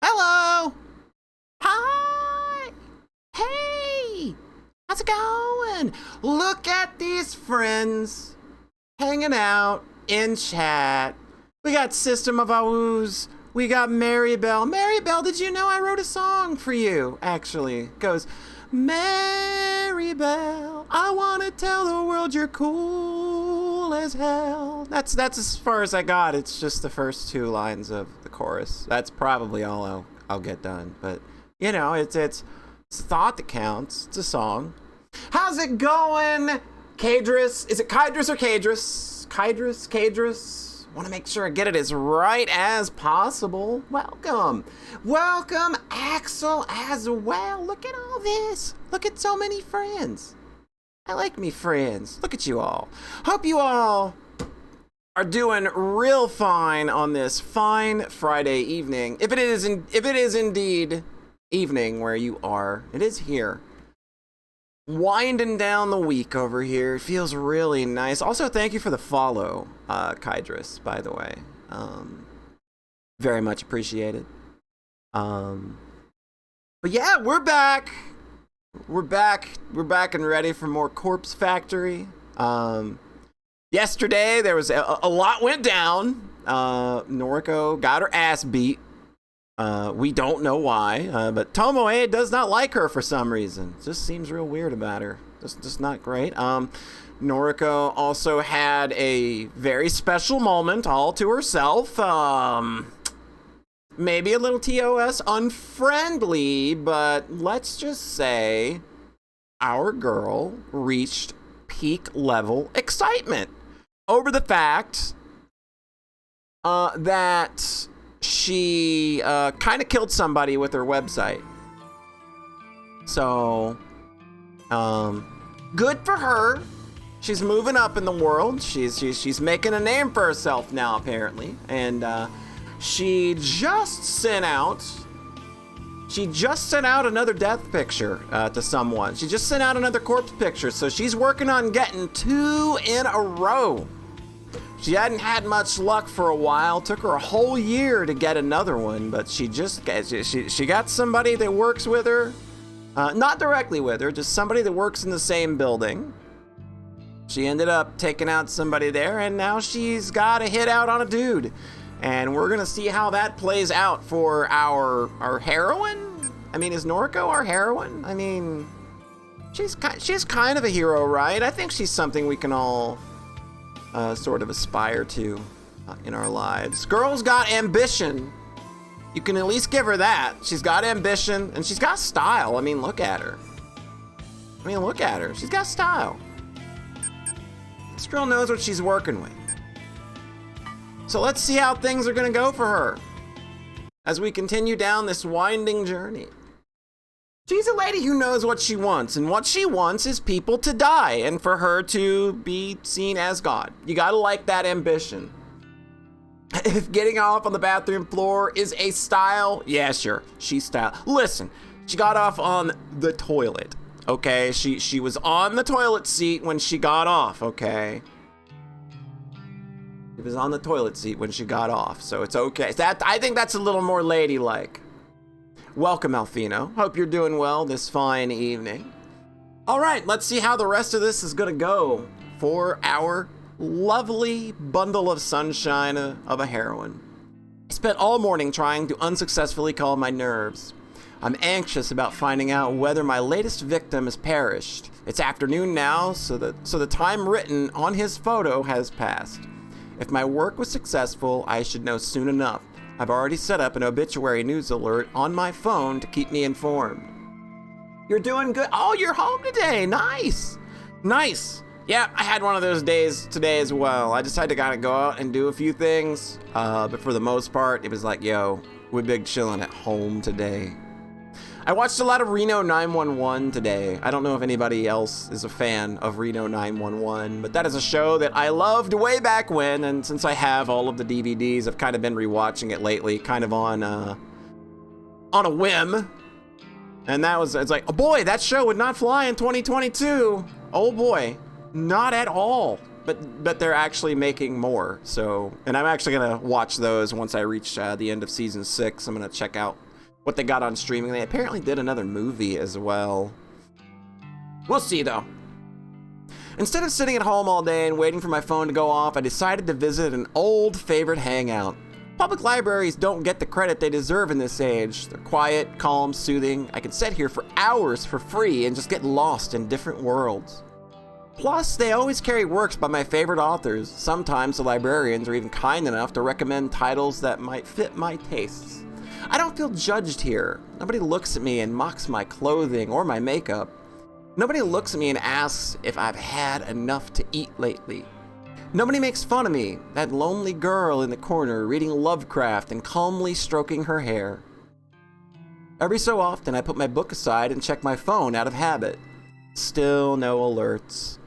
Hello. Hi. Hey. How's it going? Look at these friends hanging out in chat. We got System of a Woos. We got Mary Bell. Mary Bell, did you know I wrote a song for you? Actually, it goes, Mary Bell, I wanna tell the world you're cool as hell. That's as far as I got. It's just the first two lines of the chorus. That's probably all I'll get done. But you know, it's thought that counts. It's a song. How's it going, Kadris? Is it Kydris or Kadris? Kadris. Want to make sure I get it as right as possible. Welcome, Axel, as well. Look at all this. Look at so many friends. I like me friends. Look at you all. Hope you all are doing real fine on this fine Friday evening. If it is indeed evening where you are, it is here. Winding down the week over here. It feels really nice. Also, thank you for the follow, Kydris, by the way. Very much appreciated. But yeah, we're back. We're back and ready for more Corpse Factory. Yesterday, there was a lot went down. Noriko got her ass beat. We don't know why, but Tomoe does not like her for some reason. Just seems real weird about her. Just not great. Noriko also had a very special moment all to herself. Maybe a little TOS unfriendly, but let's just say our girl reached peak level excitement over the fact that she kind of killed somebody with her website. So, good for her. She's moving up in the world. She's making a name for herself now, apparently. And she just sent out another death picture to someone. She just sent out another corpse picture. So she's working on getting 2 in a row. She hadn't had much luck for a while. Took her a whole year to get another one, but she got somebody that works with her. Not directly with her, just somebody that works in the same building. She ended up taking out somebody there, and now she's got a hit out on a dude. And we're gonna see how that plays out for our heroine. I mean, is Noriko our heroine? I mean, she's kind of a hero, right? I think she's something we can all sort of aspire to in our lives. Girl's got ambition. You can at least give her that. She's got ambition and she's got style. I mean, look at her. She's got style. This girl knows what she's working with. So let's see how things are gonna go for her as we continue down this winding journey. She's a lady who knows what she wants, and what she wants is people to die and for her to be seen as God. You gotta like that ambition. If getting off on the bathroom floor is a style, yeah, sure, she's style. Listen, she got off on the toilet, okay? She was on the toilet seat when she got off, okay? She was on the toilet seat when she got off, so it's okay. I think that's a little more ladylike. Welcome, Alfino. Hope you're doing well this fine evening. All right, let's see how the rest of this is gonna go for our lovely bundle of sunshine of a heroine. I spent all morning trying to unsuccessfully calm my nerves. I'm anxious about finding out whether my latest victim has perished. It's afternoon now, so the time written on his photo has passed. If my work was successful, I should know soon enough. I've already set up an obituary news alert on my phone to keep me informed. You're doing good. Oh, you're home today. Nice. Yeah, I had one of those days today as well. I decided to kind of go out and do a few things. But for the most part, it was like, yo, we're big chilling at home today. I watched a lot of Reno 911 today. I don't know if anybody else is a fan of Reno 911, but that is a show that I loved way back when, and since I have all of the DVDs, I've kind of been rewatching it lately, kind of on a whim. And it's like, oh boy, that show would not fly in 2022. Oh boy, not at all. But they're actually making more. So, and I'm actually gonna watch those once I reach the end of season 6. I'm gonna check out what they got on streaming. They apparently did another movie as well. We'll see, though. Instead of sitting at home all day and waiting for my phone to go off, I decided to visit an old favorite hangout. Public libraries don't get the credit they deserve in this age. They're quiet, calm, soothing. I can sit here for hours for free and just get lost in different worlds. Plus, they always carry works by my favorite authors. Sometimes the librarians are even kind enough to recommend titles that might fit my tastes. I don't feel judged here. Nobody looks at me and mocks my clothing or my makeup. Nobody looks at me and asks if I've had enough to eat lately. Nobody makes fun of me, that lonely girl in the corner reading Lovecraft and calmly stroking her hair. Every so often, I put my book aside and check my phone out of habit. Still no alerts.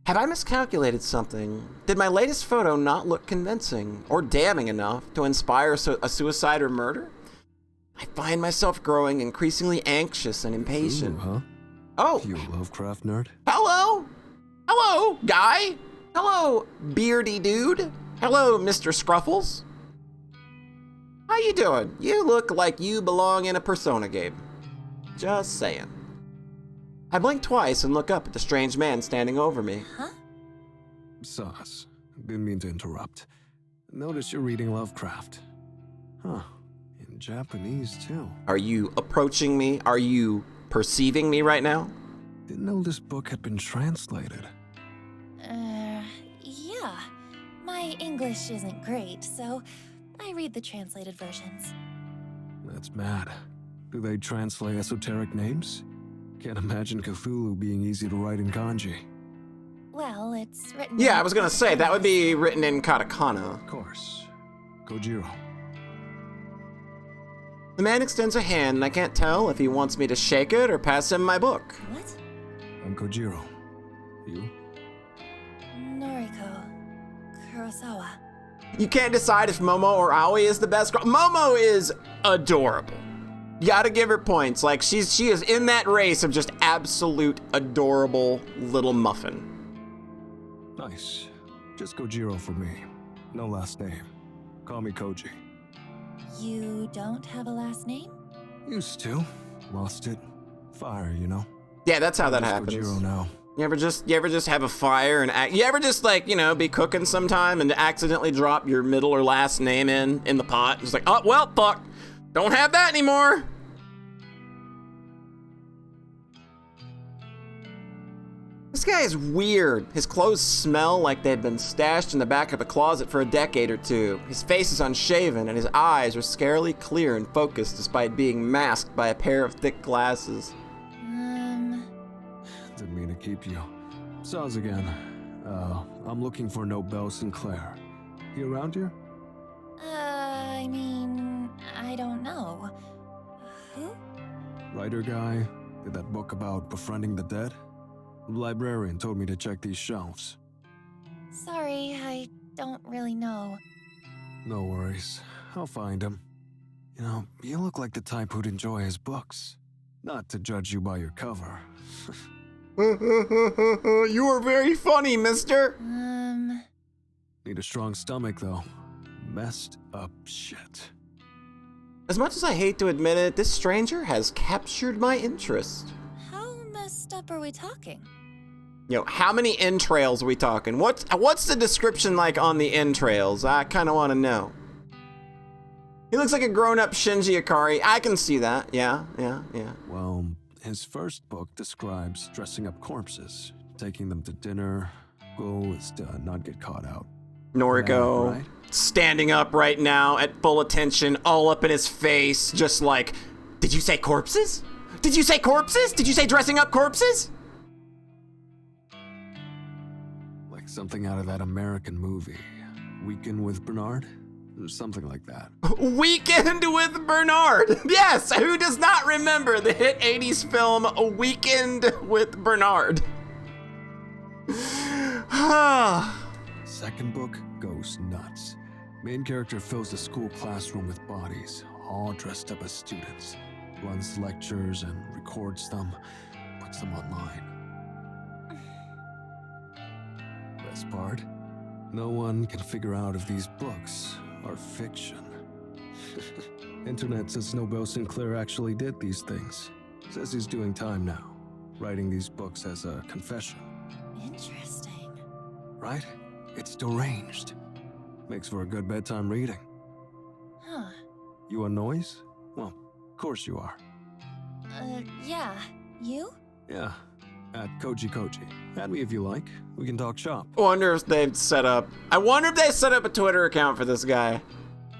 Have I miscalculated something? Did my latest photo not look convincing or damning enough to inspire a suicide or murder? I find myself growing increasingly anxious and impatient. Ooh, huh? Oh! You Lovecraft nerd? Hello? Hello, guy? Hello, beardy dude? Hello, Mr. Scruffles? How you doing? You look like you belong in a Persona game. Just saying. I blink twice and look up at the strange man standing over me. Huh? Sus. Didn't mean to interrupt. Notice you're reading Lovecraft. Huh. In Japanese, too. Are you approaching me? Are you perceiving me right now? Didn't know this book had been translated. Yeah. My English isn't great, so I read the translated versions. That's mad. Do they translate esoteric names? Can't imagine Cthulhu being easy to write in kanji. Well, it's written... Yeah, I was gonna say, that would be written in katakana. Of course. Kojiro. The man extends a hand, and I can't tell if he wants me to shake it or pass him my book. What? I'm Kojiro. You? Noriko Kurosawa. You can't decide if Momo or Aoi is the best girl. Momo is adorable. You gotta give her points. Like, she is in that race of just absolute adorable little muffin. Nice. Just Kojiro for me. No last name. Call me Koji. You don't have a last name? Used to. Lost it. Fire, you know? Yeah, that's how that Just happens. Kojiro now. You ever just have a fire and you ever just, like, you know, be cooking sometime and accidentally drop your middle or last name in the pot? It's like, oh, well, fuck. Don't have that anymore. This guy is weird. His clothes smell like they've been stashed in the back of a closet for a decade or two. His face is unshaven and his eyes are scarily clear and focused despite being masked by a pair of thick glasses. Didn't mean to keep you. Saz again. I'm looking for Nobel Sinclair. He around here? I mean, I don't know. Who? Writer guy? Did that book about befriending the dead? The librarian told me to check these shelves. Sorry, I don't really know. No worries. I'll find him. You know, you look like the type who'd enjoy his books. Not to judge you by your cover. You are very funny, mister. Need a strong stomach, though. Messed up shit. As much as I hate to admit it, this stranger has captured my interest. How messed up are we talking? You know, how many entrails are we talking? What's the description like on the entrails? I kind of want to know. He looks like a grown-up Shinji Ikari. I can see that. Yeah. Well, his first book describes dressing up corpses, taking them to dinner. Goal is to not get caught out. Noriko, Right? standing up right now at full attention, all up in his face, just like, did you say corpses? Did you say corpses? Did you say dressing up corpses? Like something out of that American movie. Weekend with Bernard? Or something like that. Weekend with Bernard. Yes, who does not remember the hit 80s film Weekend with Bernard? Second book goes nuts. Main character fills the school classroom with bodies, all dressed up as students. Runs lectures and records them, puts them online. Best part? No one can figure out if these books are fiction. Internet says Nobel Sinclair actually did these things. Says he's doing time now, writing these books as a confession. Interesting. Right? It's deranged. Makes for a good bedtime reading. Huh. You a noise? Well, of course you are. Yeah. You? Yeah, at Koji Koji. Add me if you like. We can talk shop. I wonder if they set up a Twitter account for this guy.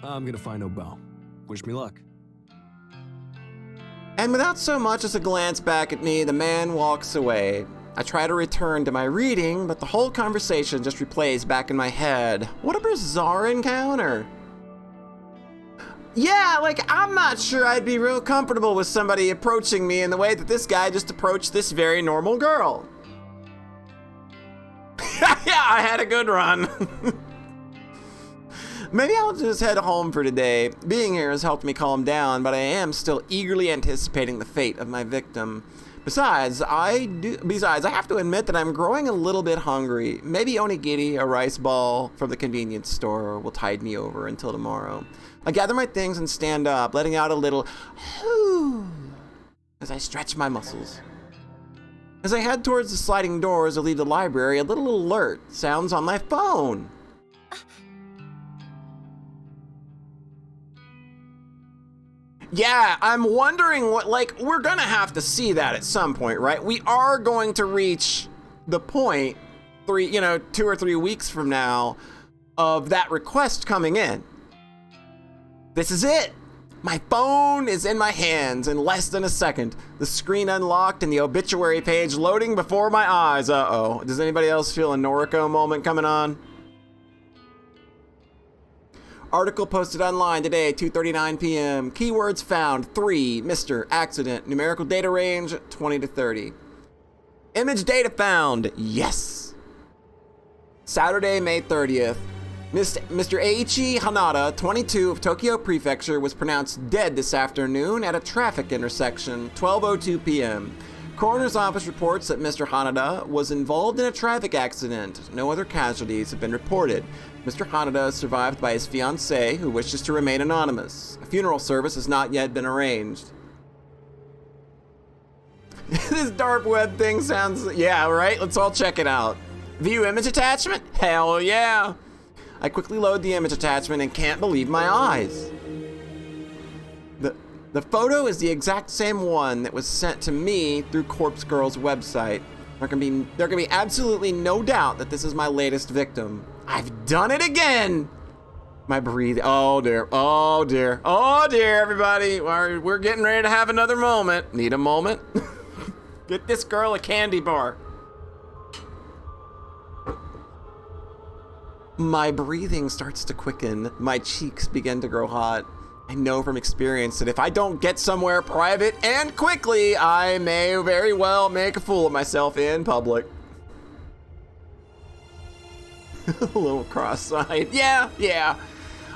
I'm gonna find Nobel. Wish me luck. And without so much as a glance back at me, the man walks away. I try to return to my reading, but the whole conversation just replays back in my head. What a bizarre encounter. Yeah, like, I'm not sure I'd be real comfortable with somebody approaching me in the way that this guy just approached this very normal girl. Yeah, I had a good run. Maybe I'll just head home for today. Being here has helped me calm down, but I am still eagerly anticipating the fate of my victim. Besides, I have to admit that I'm growing a little bit hungry. Maybe onigiri, a rice ball from the convenience store, will tide me over until tomorrow. I gather my things and stand up, letting out a little whew as I stretch my muscles. As I head towards the sliding doors to leave the library, a little alert sounds on my phone. Yeah, I'm wondering what, like, we're gonna have to see that at some point, right? We are going to reach the point 2 or 3 weeks from now of that request coming in. This is it. My phone is in my hands in less than a second. The screen unlocked and the obituary page loading before my eyes. Uh-oh. Does anybody else feel a Noriko moment coming on? Article posted online today, 2:39 p.m. Keywords found 3, Mr. Accident. Numerical data range 20 to 30. Image data found. Yes. Saturday, May 30th. Mr. Eiichi Hanada, 22 of Tokyo Prefecture, was pronounced dead this afternoon at a traffic intersection, 12:02 p.m. Coroner's office reports that Mr. Hanada was involved in a traffic accident. No other casualties have been reported. Mr. Hanada is survived by his fiancée, who wishes to remain anonymous. A funeral service has not yet been arranged. This dark web thing sounds... Yeah, right? Let's all check it out. View image attachment? Hell yeah! I quickly load the image attachment and can't believe my eyes. The photo is the exact same one that was sent to me through Corpse Girl's website. There can be absolutely no doubt that this is my latest victim. I've done it again! My breathing. Oh dear, oh dear, oh dear, everybody. We're getting ready to have another moment. Need a moment? Get this girl a candy bar. My breathing starts to quicken. My cheeks begin to grow hot. I know from experience that if I don't get somewhere private and quickly, I may very well make a fool of myself in public. A little cross-eyed. Yeah.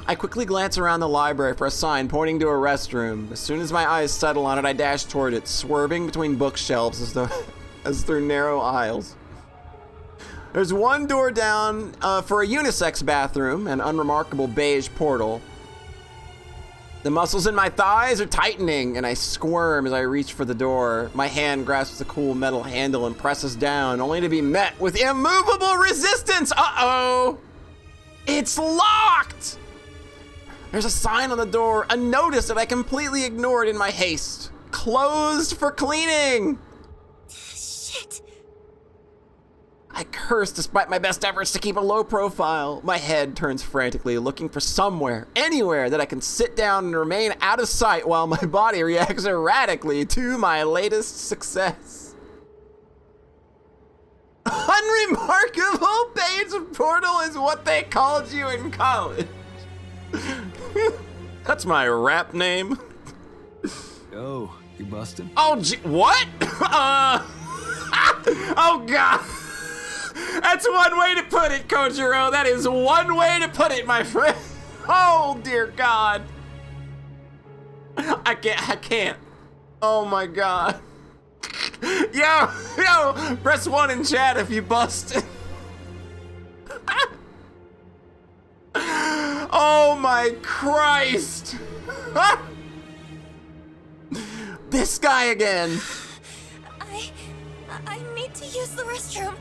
I quickly glance around the library for a sign pointing to a restroom. As soon as my eyes settle on it, I dash toward it, swerving between bookshelves as through narrow aisles. There's one door down for a unisex bathroom, an unremarkable beige portal. The muscles in my thighs are tightening, and I squirm as I reach for the door. My hand grasps the cool metal handle and presses down, only to be met with immovable resistance. Uh-oh! It's locked! There's a sign on the door, a notice that I completely ignored in my haste. Closed for cleaning! Shit! I curse despite my best efforts to keep a low profile. My head turns frantically, looking for somewhere, anywhere that I can sit down and remain out of sight while my body reacts erratically to my latest success. Unremarkable beige portal is what they called you in college. That's my rap name. Oh, you busted? Oh, what? Oh, God. That's one way to put it, Kojiro. That is one way to put it, my friend. Oh, dear God. I can't. Oh, my God. Yo, press 1 in chat if you busted. Oh, my Christ. This guy again. I need to use the restroom.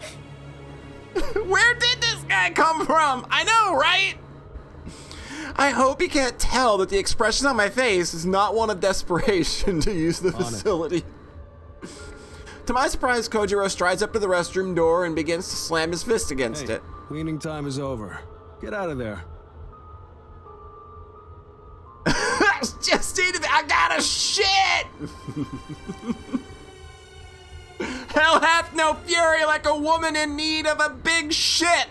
Where did this guy come from? I know, right? I hope he can't tell that the expression on my face is not one of desperation to use the facility. To my surprise, Kojiro strides up to the restroom door and begins to slam his fist against it. Cleaning time is over. Get out of there. Just need to, I gotta shit! Hell hath no fury like a woman in need of a big shit!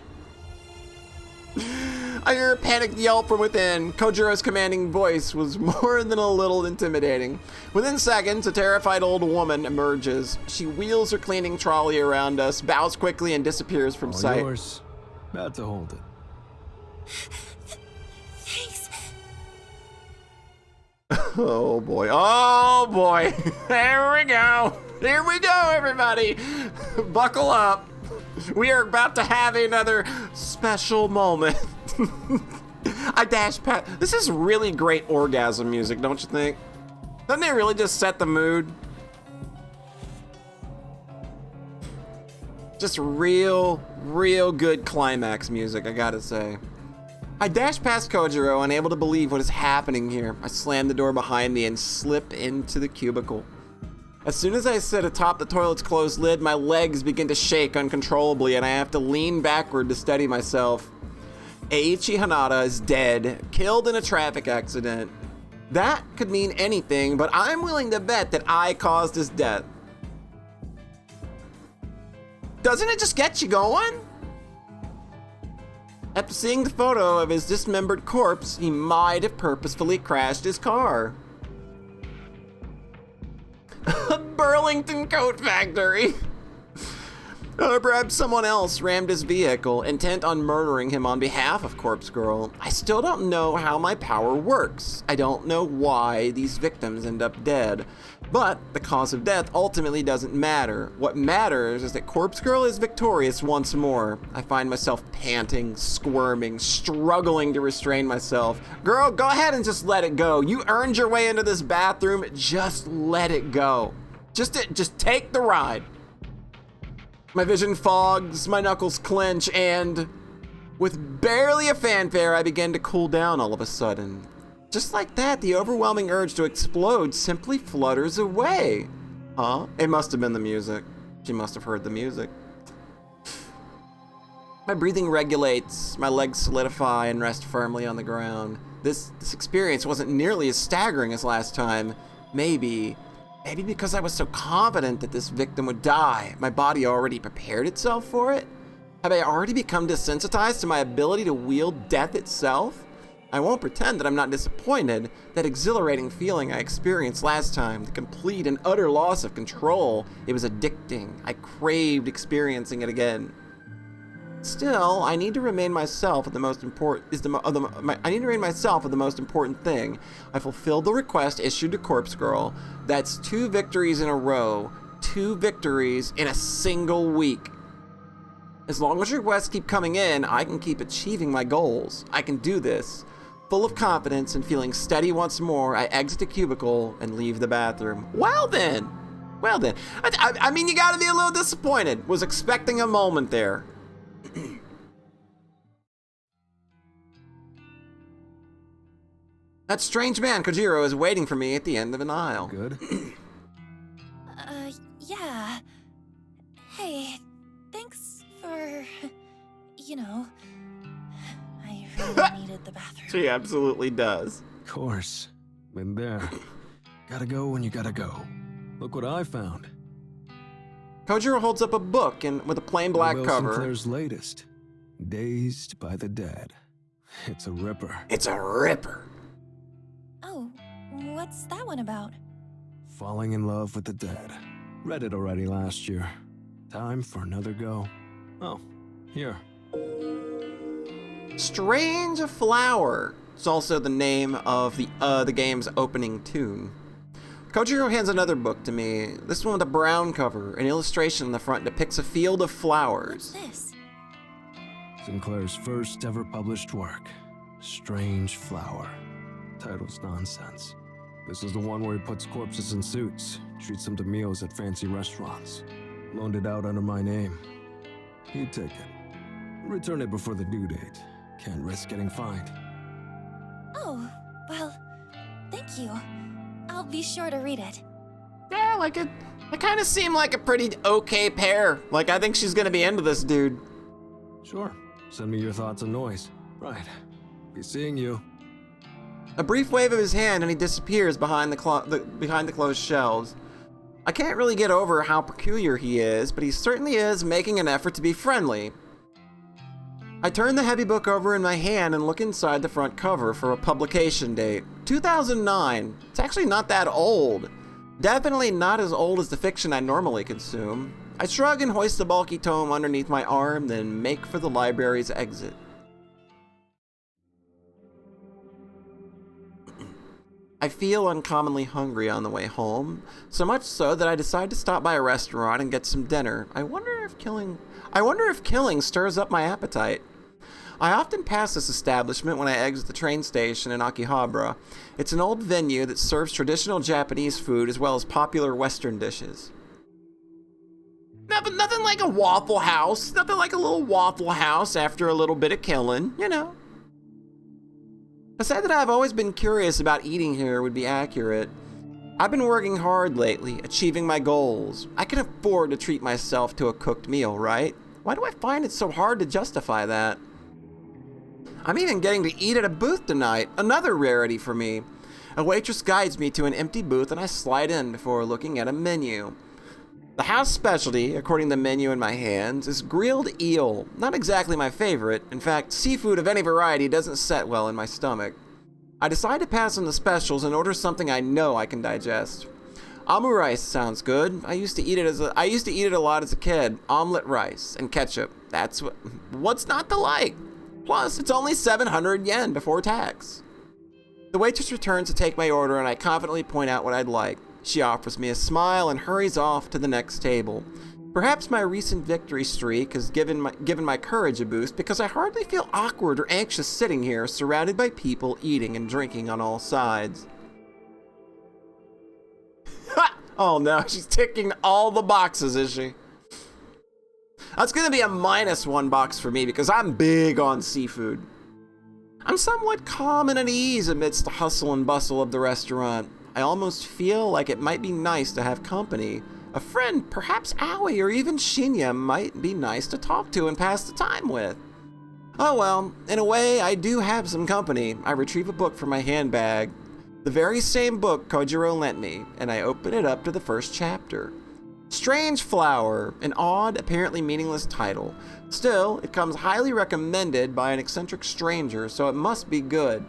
I hear a panicked yelp from within. Kojiro's commanding voice was more than a little intimidating. Within seconds, a terrified old woman emerges. She wheels her cleaning trolley around us, bows quickly, and disappears from sight. Yours. About to hold it. Thanks. Oh boy, oh boy. There we go. Here we go, everybody. Buckle up. We are about to have another special moment. I dash past. This is really great orgasm music, don't you think? Doesn't it really just set the mood? Just real good climax music, I gotta say. I dash past Kojiro, unable to believe what is happening here. I slam the door behind me and slip into the cubicle. As soon as I sit atop the toilet's closed lid, my legs begin to shake uncontrollably and I have to lean backward to steady myself. Eiichi Hanada is dead, killed in a traffic accident. That could mean anything, but I'm willing to bet that I caused his death. Doesn't it just get you going? After seeing the photo of his dismembered corpse, he might have purposefully crashed his car. Burlington Coat Factory. Or perhaps someone else rammed his vehicle, intent on murdering him on behalf of Corpse Girl. I still don't know how my power works. I don't know why these victims end up dead. But the cause of death ultimately doesn't matter. What matters is that Corpse Girl is victorious once more. I find myself panting, squirming, struggling to restrain myself. Girl, go ahead and just let it go. You earned your way into this bathroom. Just let it go. Just take the ride. My vision fogs, my knuckles clench, and with barely a fanfare, I begin to cool down all of a sudden. Just like that, the overwhelming urge to explode simply flutters away. Huh? It must have been the music. She must have heard the music. My breathing regulates, my legs solidify and rest firmly on the ground. This experience wasn't nearly as staggering as last time. Maybe because I was so confident that this victim would die, my body already prepared itself for it? Have I already become desensitized to my ability to wield death itself? I won't pretend that I'm not disappointed. That exhilarating feeling I experienced last time, the complete and utter loss of control, it was addicting. I craved experiencing it again. Still, I need to remain myself of the most important thing. I fulfilled the request issued to Corpse Girl. That's 2 victories in a row. 2 victories in a single week. As long as requests keep coming in, I can keep achieving my goals. I can do this. Full of confidence and feeling steady once more, I exit the cubicle and leave the bathroom. Well then. I mean, you gotta be a little disappointed. Was expecting a moment there. That strange man, Kojiro, is waiting for me at the end of an aisle. Good? Yeah. Hey, thanks for, I really needed the bathroom. She absolutely does. Of course. Been there. Gotta go when you gotta go. Look what I found. Kojiro holds up a book with a plain black Will cover. Sinclair's latest. Dazed by the Dead. It's a ripper. It's a ripper. Oh, what's that one about? Falling in love with the dead. Read it already last year. Time for another go. Oh, here. Strange Flower. It's also the name of the game's opening tune. Kojiro hands another book to me. This one with a brown cover. An illustration on the front depicts a field of flowers. What's this? Sinclair's first ever published work. Strange Flower. Title's nonsense. This is the one where he puts corpses in suits, treats them to meals at fancy restaurants. Loaned it out under my name. He'd take it. Return it before the due date. Can't risk getting fined. Oh, well, thank you. I'll be sure to read it. Yeah, like it kind of seemed like a pretty okay pair. Like, I think she's gonna be into this dude. Sure. Send me your thoughts and noise. Right. Be seeing you. A brief wave of his hand and he disappears behind behind the closed shelves. I can't really get over how peculiar he is, but he certainly is making an effort to be friendly. I turn the heavy book over in my hand and look inside the front cover for a publication date. 2009. It's actually not that old. Definitely not as old as the fiction I normally consume. I shrug and hoist the bulky tome underneath my arm, then make for the library's exit. I feel uncommonly hungry on the way home, so much so that I decide to stop by a restaurant and get some dinner. I wonder if killing stirs up my appetite. I often pass this establishment when I exit the train station in Akihabara. It's an old venue that serves traditional Japanese food as well as popular Western dishes. Nothing like a Waffle House. Nothing like a little Waffle House after a little bit of killing, you know. To say that I've always been curious about eating here would be accurate. I've been working hard lately, achieving my goals. I can afford to treat myself to a cooked meal, right? Why do I find it so hard to justify that? I'm even getting to eat at a booth tonight, another rarity for me. A waitress guides me to an empty booth and I slide in before looking at a menu. The house specialty, according to the menu in my hands, is grilled eel. Not exactly my favorite. In fact, seafood of any variety doesn't set well in my stomach. I decide to pass on the specials and order something I know I can digest. Omurice sounds good. I used to eat it a lot as a kid. Omelet rice and ketchup. What's not to like? Plus, it's only 700 yen before tax. The waitress returns to take my order and I confidently point out what I'd like. She offers me a smile and hurries off to the next table. Perhaps my recent victory streak has given my courage a boost because I hardly feel awkward or anxious sitting here surrounded by people eating and drinking on all sides. Ha! Oh no, she's ticking all the boxes, is she? That's gonna be a -1 box for me because I'm big on seafood. I'm somewhat calm and at ease amidst the hustle and bustle of the restaurant. I almost feel like it might be nice to have company. A friend, perhaps Aoi or even Shinya, might be nice to talk to and pass the time with. Oh well, in a way, I do have some company. I retrieve a book from my handbag, the very same book Kojiro lent me, and I open it up to the first chapter. Strange Flower, an odd, apparently meaningless title. Still, it comes highly recommended by an eccentric stranger, so it must be good.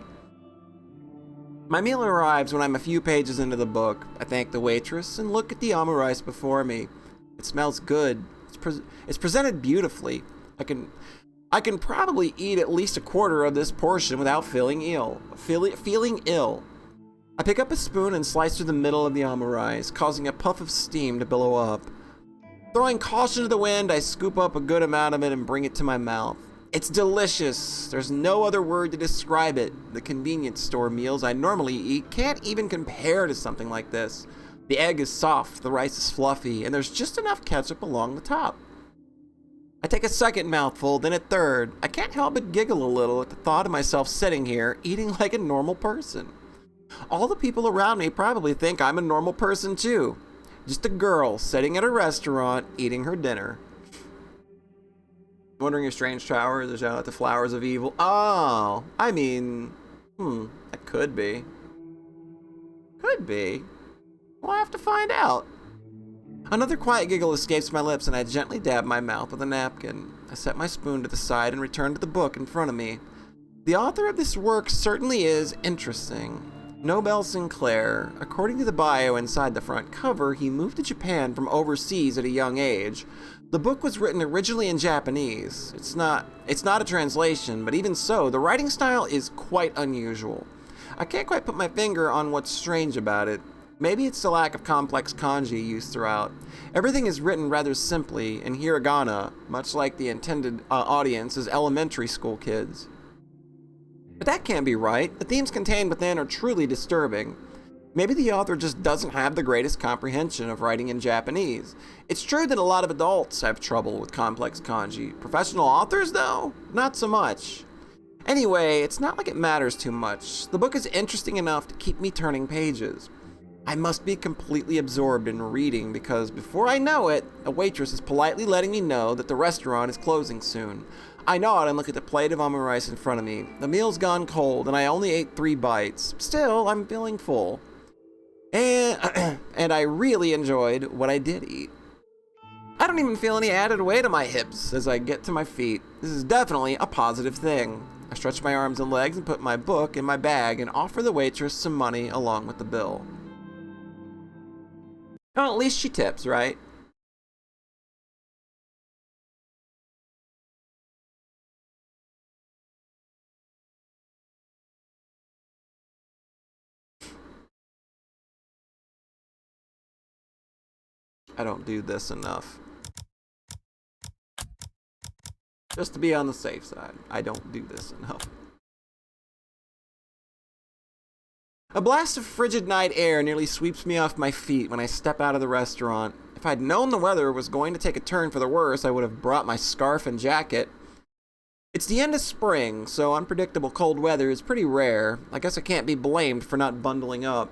My meal arrives when I'm a few pages into the book. I thank the waitress and look at the omurice before me. It smells good. It's presented beautifully. I can probably eat at least a quarter of this portion without feeling ill. I pick up a spoon and slice through the middle of the omurice, causing a puff of steam to billow up. Throwing caution to the wind, I scoop up a good amount of it and bring it to my mouth. It's delicious. There's no other word to describe it. The convenience store meals I normally eat can't even compare to something like this. The egg is soft, the rice is fluffy, and there's just enough ketchup along the top. I take a second mouthful, then a third. I can't help but giggle a little at the thought of myself sitting here, eating like a normal person. All the people around me probably think I'm a normal person too. Just a girl sitting at a restaurant, eating her dinner. Wondering if Strange Towers is out at the Flowers of Evil. Oh, I mean, that could be. Could be. We'll have to find out. Another quiet giggle escapes my lips and I gently dab my mouth with a napkin. I set my spoon to the side and return to the book in front of me. The author of this work certainly is interesting. Nobel Sinclair. According to the bio inside the front cover, he moved to Japan from overseas at a young age. The book was written originally in Japanese. It's not a translation, but even so, the writing style is quite unusual. I can't quite put my finger on what's strange about it. Maybe it's the lack of complex kanji used throughout. Everything is written rather simply in hiragana, much like the intended audience is elementary school kids. But that can't be right. The themes contained within are truly disturbing. Maybe the author just doesn't have the greatest comprehension of writing in Japanese. It's true that a lot of adults have trouble with complex kanji. Professional authors, though? Not so much. Anyway, it's not like it matters too much. The book is interesting enough to keep me turning pages. I must be completely absorbed in reading because before I know it, a waitress is politely letting me know that the restaurant is closing soon. I nod and look at the plate of almond rice in front of me. The meal's gone cold and I only ate 3 bites. Still, I'm feeling full. And I really enjoyed what I did eat. I don't even feel any added weight on my hips as I get to my feet. This is definitely a positive thing. I stretch my arms and legs and put my book in my bag and offer the waitress some money along with the bill. Oh, at least she tips, right? I don't do this enough. Just to be on the safe side, I don't do this enough. A blast of frigid night air nearly sweeps me off my feet when I step out of the restaurant. If I'd known the weather was going to take a turn for the worse, I would have brought my scarf and jacket. It's the end of spring, so unpredictable cold weather is pretty rare. I guess I can't be blamed for not bundling up.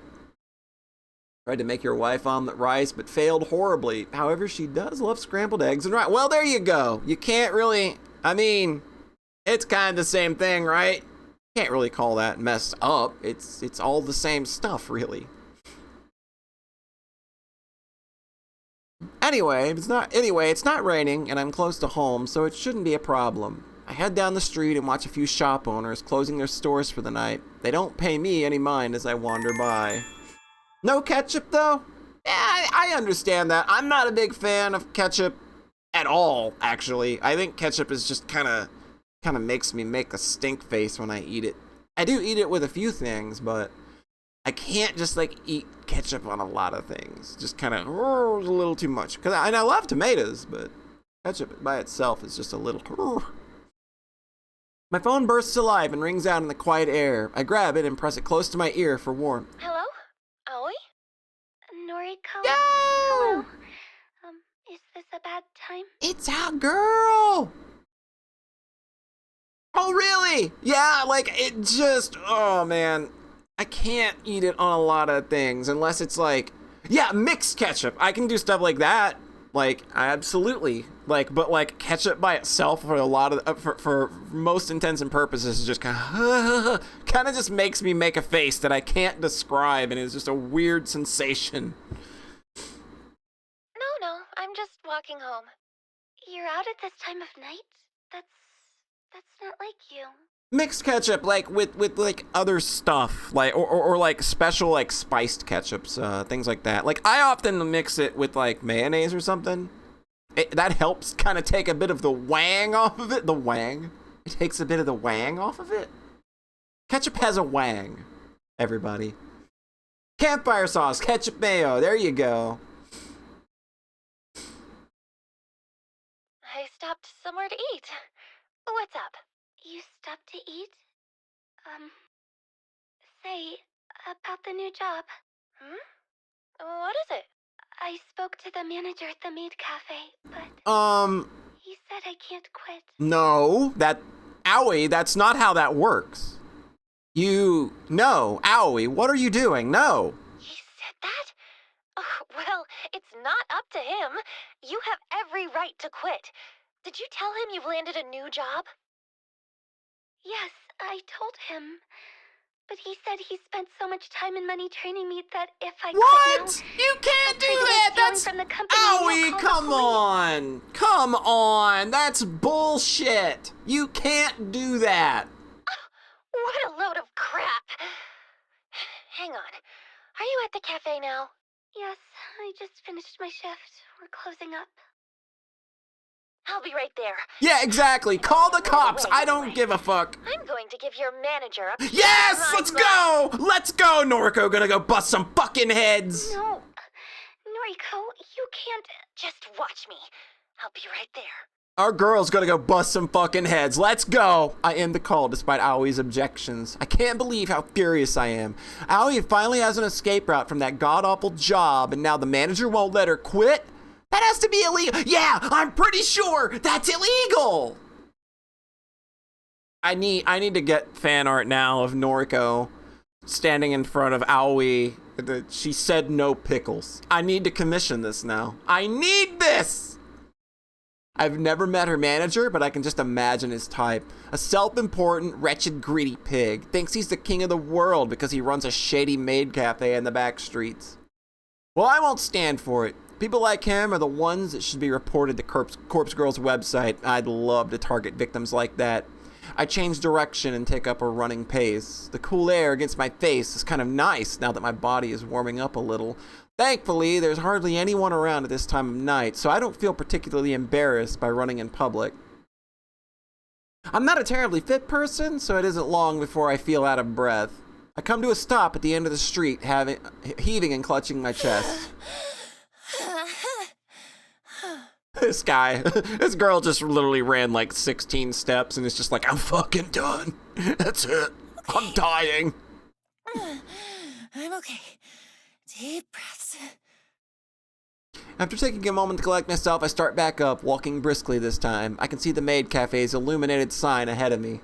Tried to make your wife omelet rice, but failed horribly. However, she does love scrambled eggs and rice. Well, there you go. You can't really... I mean, it's kind of the same thing, right? Can't really call that messed up. It's all the same stuff, really. Anyway, it's not raining, and I'm close to home, so it shouldn't be a problem. I head down the street and watch a few shop owners closing their stores for the night. They don't pay me any mind as I wander by. No ketchup, though? Yeah, I understand that. I'm not a big fan of ketchup at all, actually. I think ketchup is just kind of makes me make a stink face when I eat it. I do eat it with a few things, but I can't just like eat ketchup on a lot of things. Just kind of a little too much. And I love tomatoes, but ketchup by itself is just a little. My phone bursts alive and rings out in the quiet air. I grab it and press it close to my ear for warmth. Hello? Aoi? Noriko? Yo! Hello? Is this a bad time? It's our girl! Oh, really? Yeah, like, it just, oh, man. I can't eat it on a lot of things unless it's like, yeah, mixed ketchup. I can do stuff like that. Like, absolutely. Like, but like ketchup by itself for a lot of, for most intents and purposes, just kind of just makes me make a face that I can't describe, and it's just a weird sensation. No, I'm just walking home. You're out at this time of night? That's not like you. Mixed ketchup, like with like other stuff, like or like special like spiced ketchups, things like that. Like I often mix it with like mayonnaise or something. That helps kind of take a bit of the wang off of it. The wang. It takes a bit of the wang off of it. Ketchup has a wang, everybody. Campfire sauce, ketchup mayo. There you go. I stopped somewhere to eat. What's up? You stopped to eat? Say, about the new job. What is it? I spoke to the manager at the Maid Cafe, but... He said I can't quit. No, Aoi, that's not how that works. No, Aoi, what are you doing? No. He said that? Oh, well, it's not up to him. You have every right to quit. Did you tell him you've landed a new job? Yes, I told him. But he said he spent so much time and money training me that if I quit What? now, You can't do I'll that. stealing That's from the company and Aoi, he'll call the come police. on. Come on. That's bullshit. You can't do that. What a load of crap. Hang on. Are you at the cafe now? Yes, I just finished my shift. We're closing up. I'll be right there. Yeah, exactly. Call the cops. I don't give a fuck. I'm going to give your manager a Yes, let's go. Let's go. Noriko gonna go bust some fucking heads. No. Noriko, you can't. Just watch me. I'll be right there. Our girl's gonna go bust some fucking heads. Let's go! I end the call despite Aoi's objections. I can't believe how furious I am. Aoi finally has an escape route from that god-awful job, and now the manager won't let her quit? That has to be illegal. Yeah, I'm pretty sure that's illegal! I need to get fan art now of Noriko standing in front of Aoi. She said no pickles. I need to commission this now. I need this! I've never met her manager, but I can just imagine his type. A self-important, wretched, greedy pig. Thinks he's the king of the world because he runs a shady maid cafe in the back streets. Well, I won't stand for it. People like him are the ones that should be reported to Corpse Girl's website. I'd love to target victims like that. I change direction and take up a running pace. The cool air against my face is kind of nice now that my body is warming up a little. Thankfully, there's hardly anyone around at this time of night, so I don't feel particularly embarrassed by running in public. I'm not a terribly fit person, so it isn't long before I feel out of breath. I come to a stop at the end of the street, heaving and clutching my chest. This guy, this girl just literally ran like 16 steps and is just like, I'm fucking done. That's it. I'm dying. I'm okay. Deep breaths. After taking a moment to collect myself, I start back up, walking briskly this time. I can see the maid cafe's illuminated sign ahead of me.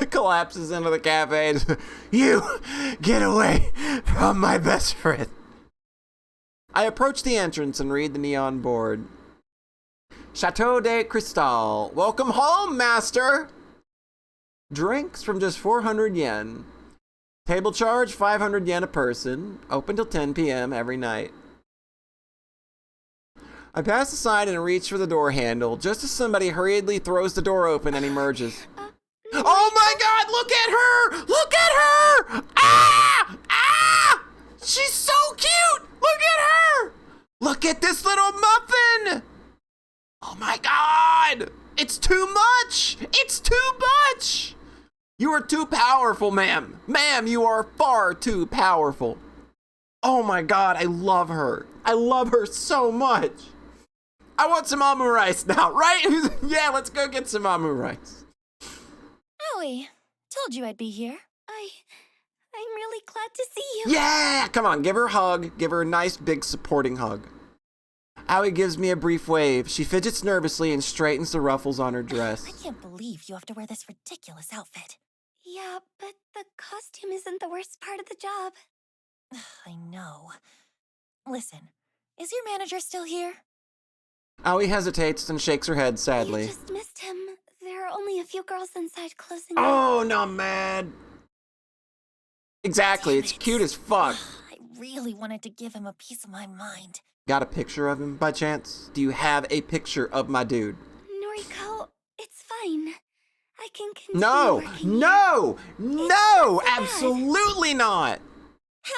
It collapses into the cafe and you get away from my best friend. I approach the entrance and read the neon board. Chateau de Cristal. Welcome home, master! Drinks from just 400 yen. Table charge 500 yen a person. Open till 10 p.m. every night. I pass the sign and reach for the door handle, just as somebody hurriedly throws the door open and emerges. Oh my god, look at her! Look at her! Ah! Ah! She's so cute! Look at her! Look at this little muffin! Oh my god! It's too much! It's too much! You are too powerful, ma'am. Ma'am, you are far too powerful. Oh my god, I love her. I love her so much. I want some amu rice now, right? Yeah, let's go get some amu rice. Aoi, told you I'd be here. I'm really glad to see you. Yeah! Come on, give her a hug. Give her a nice, big, supporting hug. Aoi gives me a brief wave. She fidgets nervously and straightens the ruffles on her dress. I can't believe you have to wear this ridiculous outfit. Yeah, but the costume isn't the worst part of the job. I know. Listen, is your manager still here? Aoi hesitates and shakes her head sadly. You just missed him. There are only a few girls inside closing. Oh, no, I'm mad. Exactly, Damn it's it. cute as fuck. I really wanted to give him a piece of my mind. Got a picture of him by chance? Do you have a picture of my dude? Noriko, it's fine. I can continue No, working no, here. no, It's not so bad. absolutely not. Hell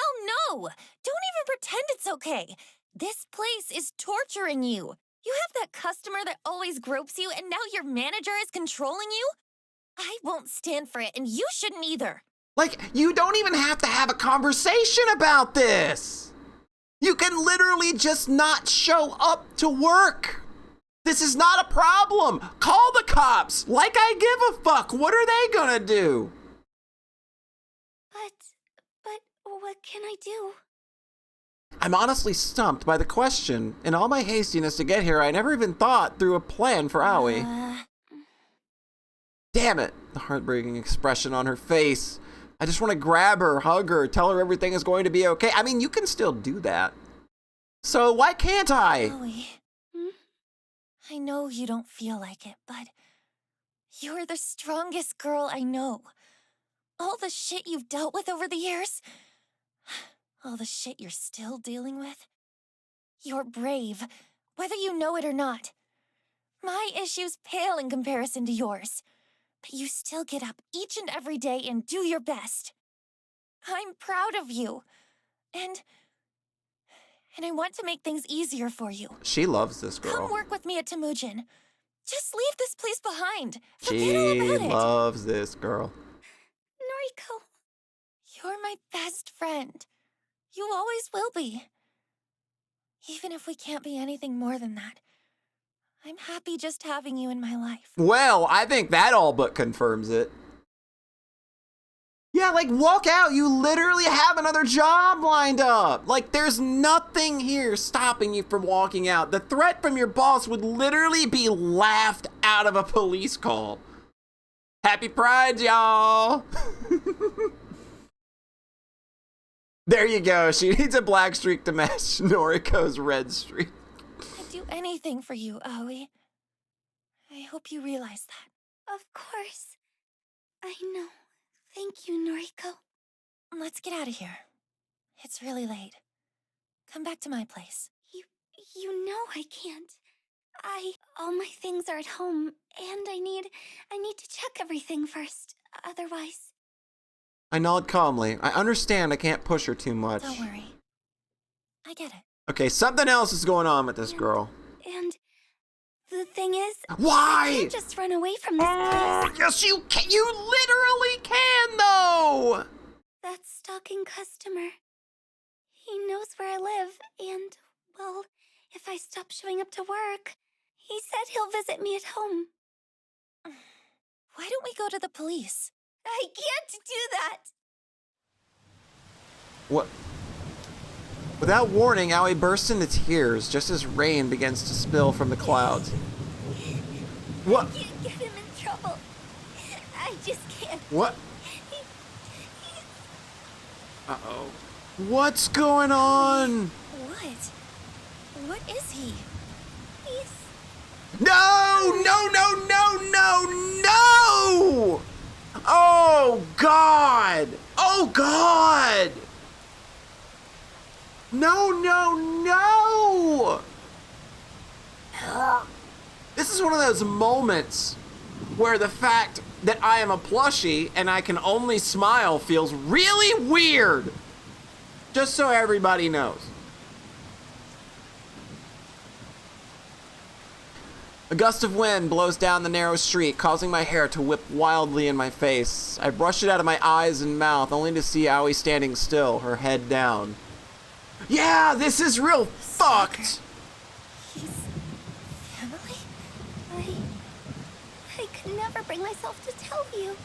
no! Don't even pretend it's okay. This place is torturing you. You have that customer that always gropes you, and now your manager is controlling you? I won't stand for it, and you shouldn't either. Like, you don't even have to have a conversation about this. You can literally just not show up to work. This is not a problem. Call the cops. Like I give a fuck. What are they gonna do? But what can I do? I'm honestly stumped by the question. In all my hastiness to get here, I never even thought through a plan for Aoi. Damn it, the heartbreaking expression on her face. I just want to grab her, hug her, tell her everything is going to be okay. I mean, you can still do that. So why can't I? Aoi, I know you don't feel like it, but you're the strongest girl I know. All the shit you've dealt with over the years, all the shit you're still dealing with, you're brave, whether you know it or not. My issues pale in comparison to yours, but you still get up each and every day and do your best. I'm proud of you, and I want to make things easier for you. She loves this Come girl. work with me at Temujin. Just leave this place behind. Forget She all about it. loves this girl. Noriko, you're my best friend. You always will be. Even if we can't be anything more than that, I'm happy just having you in my life. Well, I think that all but confirms it. Yeah, like, walk out. You literally have another job lined up. Like, there's nothing here stopping you from walking out. The threat from your boss would literally be laughed out of a police call. Happy Pride, y'all. There you go. She needs a black streak to match Noriko's red streak. I'd do anything for you, Aoi. I hope you realize that. Of course. I know. Thank you, Noriko. Let's get out of here. It's really late. Come back to my place. You know I can't. All my things are at home, and I need to check everything first. Otherwise... I nod calmly. I understand I can't push her too much. Don't worry. I get it. Okay, something else is going on with this girl. And the thing is... Why? I can't just run away from this place. Yes, you can. You literally can, though. That stalking customer. He knows where I live, and, well, if I stop showing up to work, he said he'll visit me at home. Why don't we go to the police? I can't do that! What? Without warning, Aoi bursts into tears just as rain begins to spill from the clouds. What? I can't get him in trouble. I just can't. What? Uh-oh. What's going on? What is he? He's... No! No, no, no, no, no! Oh, God! Oh, God! No, no, no! This is one of those moments where the fact that I am a plushie and I can only smile feels really weird. Just so everybody knows. A gust of wind blows down the narrow street, causing my hair to whip wildly in my face. I brush it out of my eyes and mouth, only to see Aoi standing still, her head down. Yeah, this is real fucked! He's... family? I could never bring myself to tell you.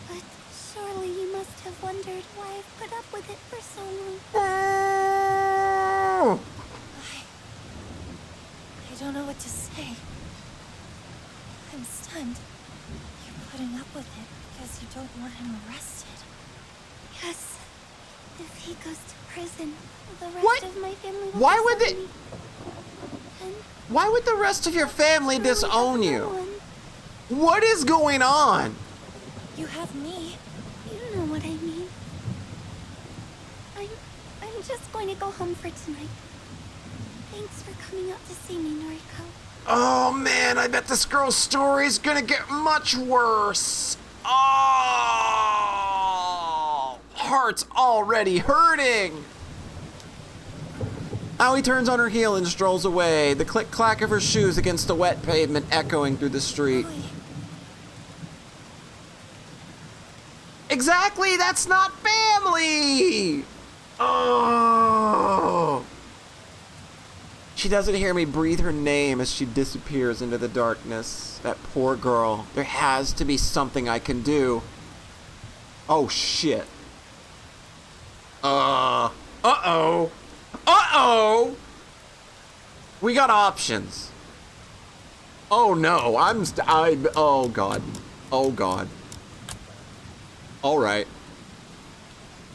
But surely you must have wondered why I've put up with it for so long. I don't know what to say. I'm stunned. You're putting up with it because you don't want him arrested. Yes. If he goes to prison, the rest What? of my family will Why would disown they- me. And Why would the rest of your family surely disown no you? one. What is going on? You have me. You know what I mean. I'm just going to go home for tonight. Thanks for coming out to see me, Noriko. Oh man, I bet this girl's story's gonna get much worse. Oh, heart's already hurting. Aoi turns on her heel and strolls away, the click-clack of her shoes against the wet pavement echoing through the street. Aoi. Exactly, that's not family! Oh! She doesn't hear me breathe her name as she disappears into the darkness. That poor girl. There has to be something I can do. Oh, shit. Uh-oh. Uh-oh! We got options. Oh, no. Oh, God. Oh, God. All right.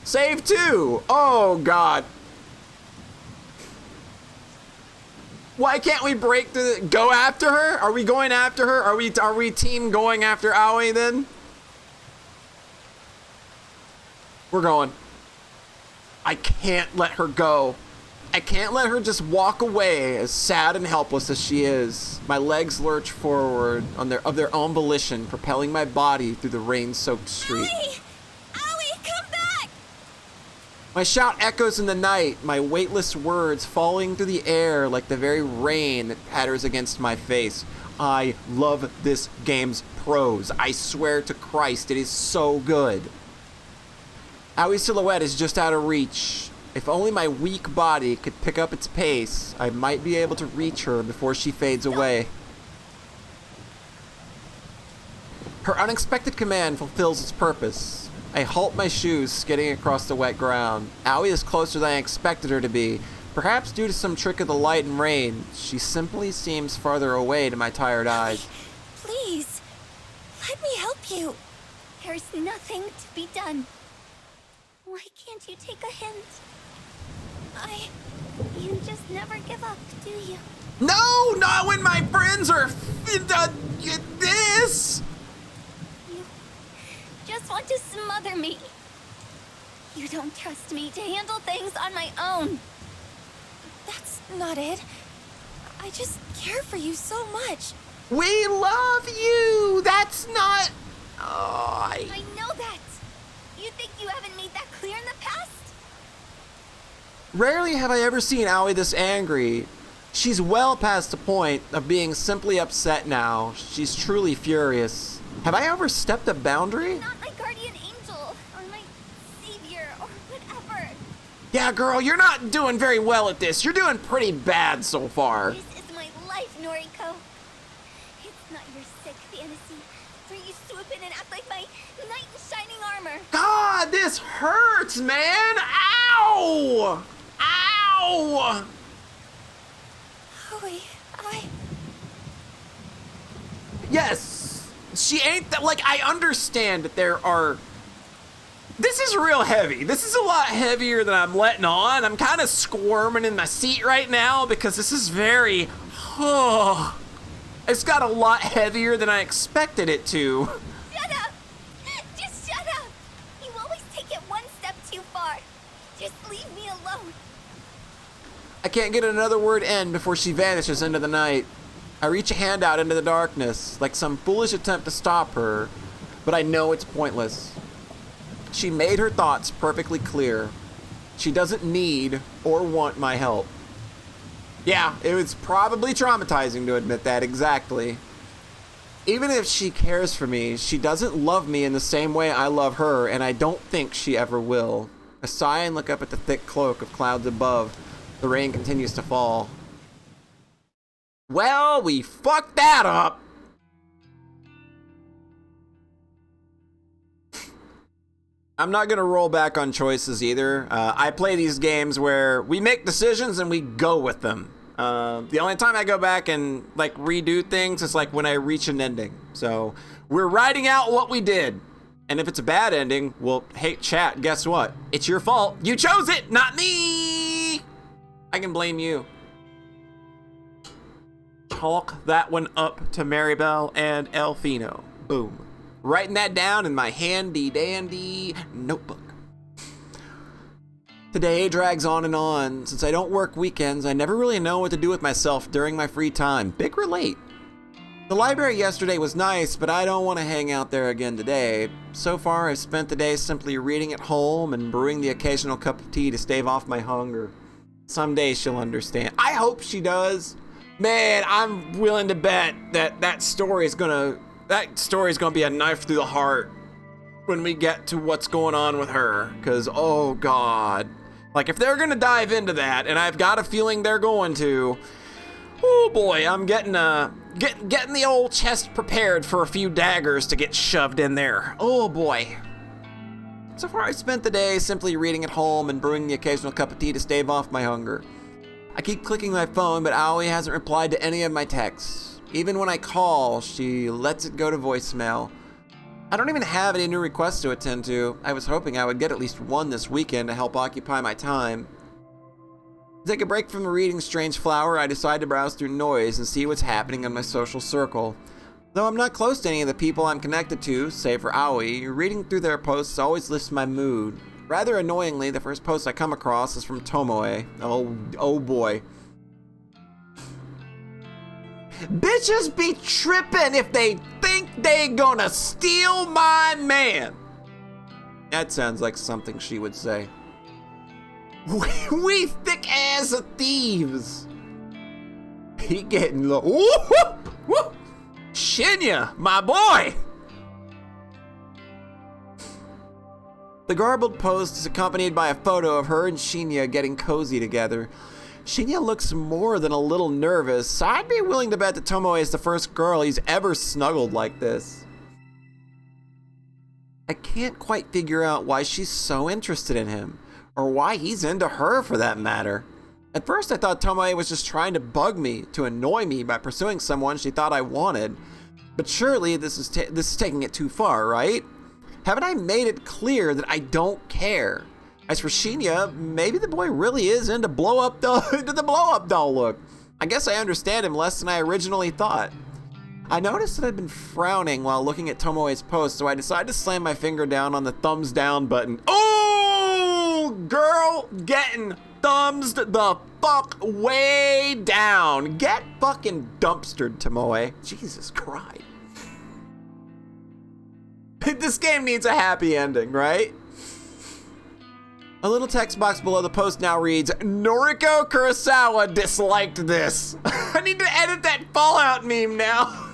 Save 2. Oh, God. Why can't we break go after her? Are we going after her? Are we team going after Aoi then? We're going. I can't let her go. I can't let her just walk away as sad and helpless as she is. My legs lurch forward of their own volition, propelling my body through the rain-soaked street. Aoi! Aoi, come back! My shout echoes in the night, my weightless words falling through the air like the very rain that patters against my face. I love this game's prose. I swear to Christ, it is so good. Aoi's silhouette is just out of reach. If only my weak body could pick up its pace, I might be able to reach her before she fades away. Her unexpected command fulfills its purpose. I halt my shoes, skidding across the wet ground. Aoi is closer than I expected her to be. Perhaps due to some trick of the light and rain, she simply seems farther away to my tired eyes. Please, let me help you. There's nothing to be done. Why can't you take a hint? You just never give up, do you? No, not when my friends are this. You just want to smother me. You don't trust me to handle things on my own. That's not it. I just care for you so much. We love you. That's not. Oh, I know that. You think you haven't made that clear in the past? Rarely have I ever seen Aoi this angry. She's well past the point of being simply upset now. She's truly furious. Have I overstepped a boundary? Not my guardian angel, or my savior, or whatever. Yeah, girl, you're not doing very well at this. You're doing pretty bad so far. This is my life, Noriko. It's not your sick fantasy, where you swoop in and act like my knight in shining armor. God, this hurts, man! Ow! Ow! Aoi, Yes! She ain't that, like, I understand that there are... This is real heavy. This is a lot heavier than I'm letting on. I'm kind of squirming in my seat right now because this is very... Oh, it's got a lot heavier than I expected it to. Shut up! Just shut up! You always take it one step too far. Just leave me alone. I can't get another word in before she vanishes into the night. I reach a hand out into the darkness, like some foolish attempt to stop her, but I know it's pointless. She made her thoughts perfectly clear. She doesn't need or want my help. Yeah, it was probably traumatizing to admit that, exactly. Even if she cares for me, she doesn't love me in the same way I love her, and I don't think she ever will. I sigh and look up at the thick cloak of clouds above. The rain continues to fall. Well, we fucked that up. I'm not going to roll back on choices either. I play these games where we make decisions and we go with them. The only time I go back and like redo things is like when I reach an ending. So we're writing out what we did. And if it's a bad ending, well, hey, chat, guess what? It's your fault. You chose it, not me. I can blame you. Chalk that one up to Maribel and Elfino. Boom. Writing that down in my handy dandy notebook. Today drags on and on. Since I don't work weekends, I never really know what to do with myself during my free time. Big relate. The library yesterday was nice, but I don't want to hang out there again today. So far, I've spent the day simply reading at home and brewing the occasional cup of tea to stave off my hunger. Someday she'll understand. I hope she does. Man, I'm willing to bet that story's gonna be a knife through the heart when we get to what's going on with her. Cause oh god, like if they're gonna dive into that, and I've got a feeling they're going to. Oh boy, I'm getting the old chest prepared for a few daggers to get shoved in there. Oh boy. So far, I spent the day simply reading at home and brewing the occasional cup of tea to stave off my hunger. I keep clicking my phone, but Aoi hasn't replied to any of my texts. Even when I call, she lets it go to voicemail. I don't even have any new requests to attend to. I was hoping I would get at least one this weekend to help occupy my time. To take a break from reading Strange Flower, I decide to browse through Noise and see what's happening in my social circle. Though I'm not close to any of the people I'm connected to, save for Aoi, reading through their posts always lifts my mood. Rather annoyingly, the first post I come across is from Tomoe. Oh boy. Bitches be tripping if they think they gonna steal my man. That sounds like something she would say. We thick ass of thieves. He getting low. Woo, woo. Shinya, my boy. The garbled post is accompanied by a photo of her and Shinya getting cozy together. Shinya looks more than a little nervous. I'd be willing to bet that Tomoe is the first girl he's ever snuggled like this. I can't quite figure out why she's so interested in him, or why he's into her for that matter. At first I thought Tomoe was just trying to bug me, to annoy me by pursuing someone she thought I wanted. But surely this is taking it too far, right? Haven't I made it clear that I don't care? As for Shinya, maybe the boy really is into the blow-up doll look. I guess I understand him less than I originally thought. I noticed that I'd been frowning while looking at Tomoe's post, so I decided to slam my finger down on the thumbs down button. Oh, girl, getting thumbs the fuck way down. Get fucking dumpstered, Tomoe. Jesus Christ. This game needs a happy ending, right? A little text box below the post now reads, Noriko Kurosawa disliked this. I need to edit that Fallout meme now.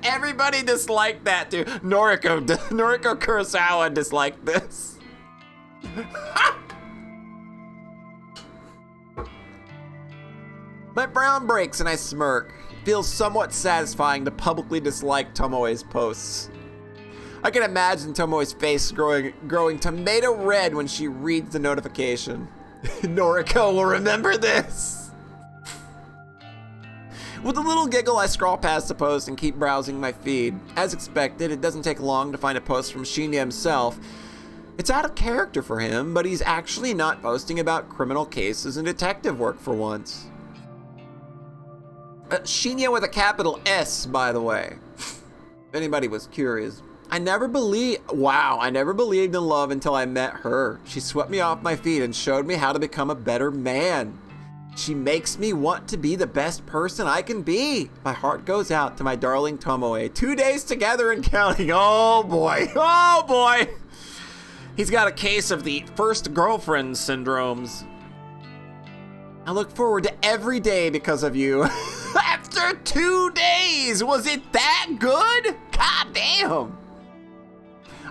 Everybody disliked that too. Noriko Kurosawa disliked this. My frown breaks and I smirk. It feels somewhat satisfying to publicly dislike Tomoe's posts. I can imagine Tomoe's face growing tomato red when she reads the notification. Noriko will remember this. With a little giggle, I scroll past the post and keep browsing my feed. As expected, it doesn't take long to find a post from Shinya himself. It's out of character for him, but he's actually not posting about criminal cases and detective work for once. Shinya with a capital S, by the way. If anybody was curious. I never believed in love until I met her. She swept me off my feet and showed me how to become a better man. She makes me want to be the best person I can be. My heart goes out to my darling Tomoe. 2 days together and counting. Oh boy. Oh boy. He's got a case of the first girlfriend syndromes. I look forward to every day because of you. After 2 days, was it that good? God damn.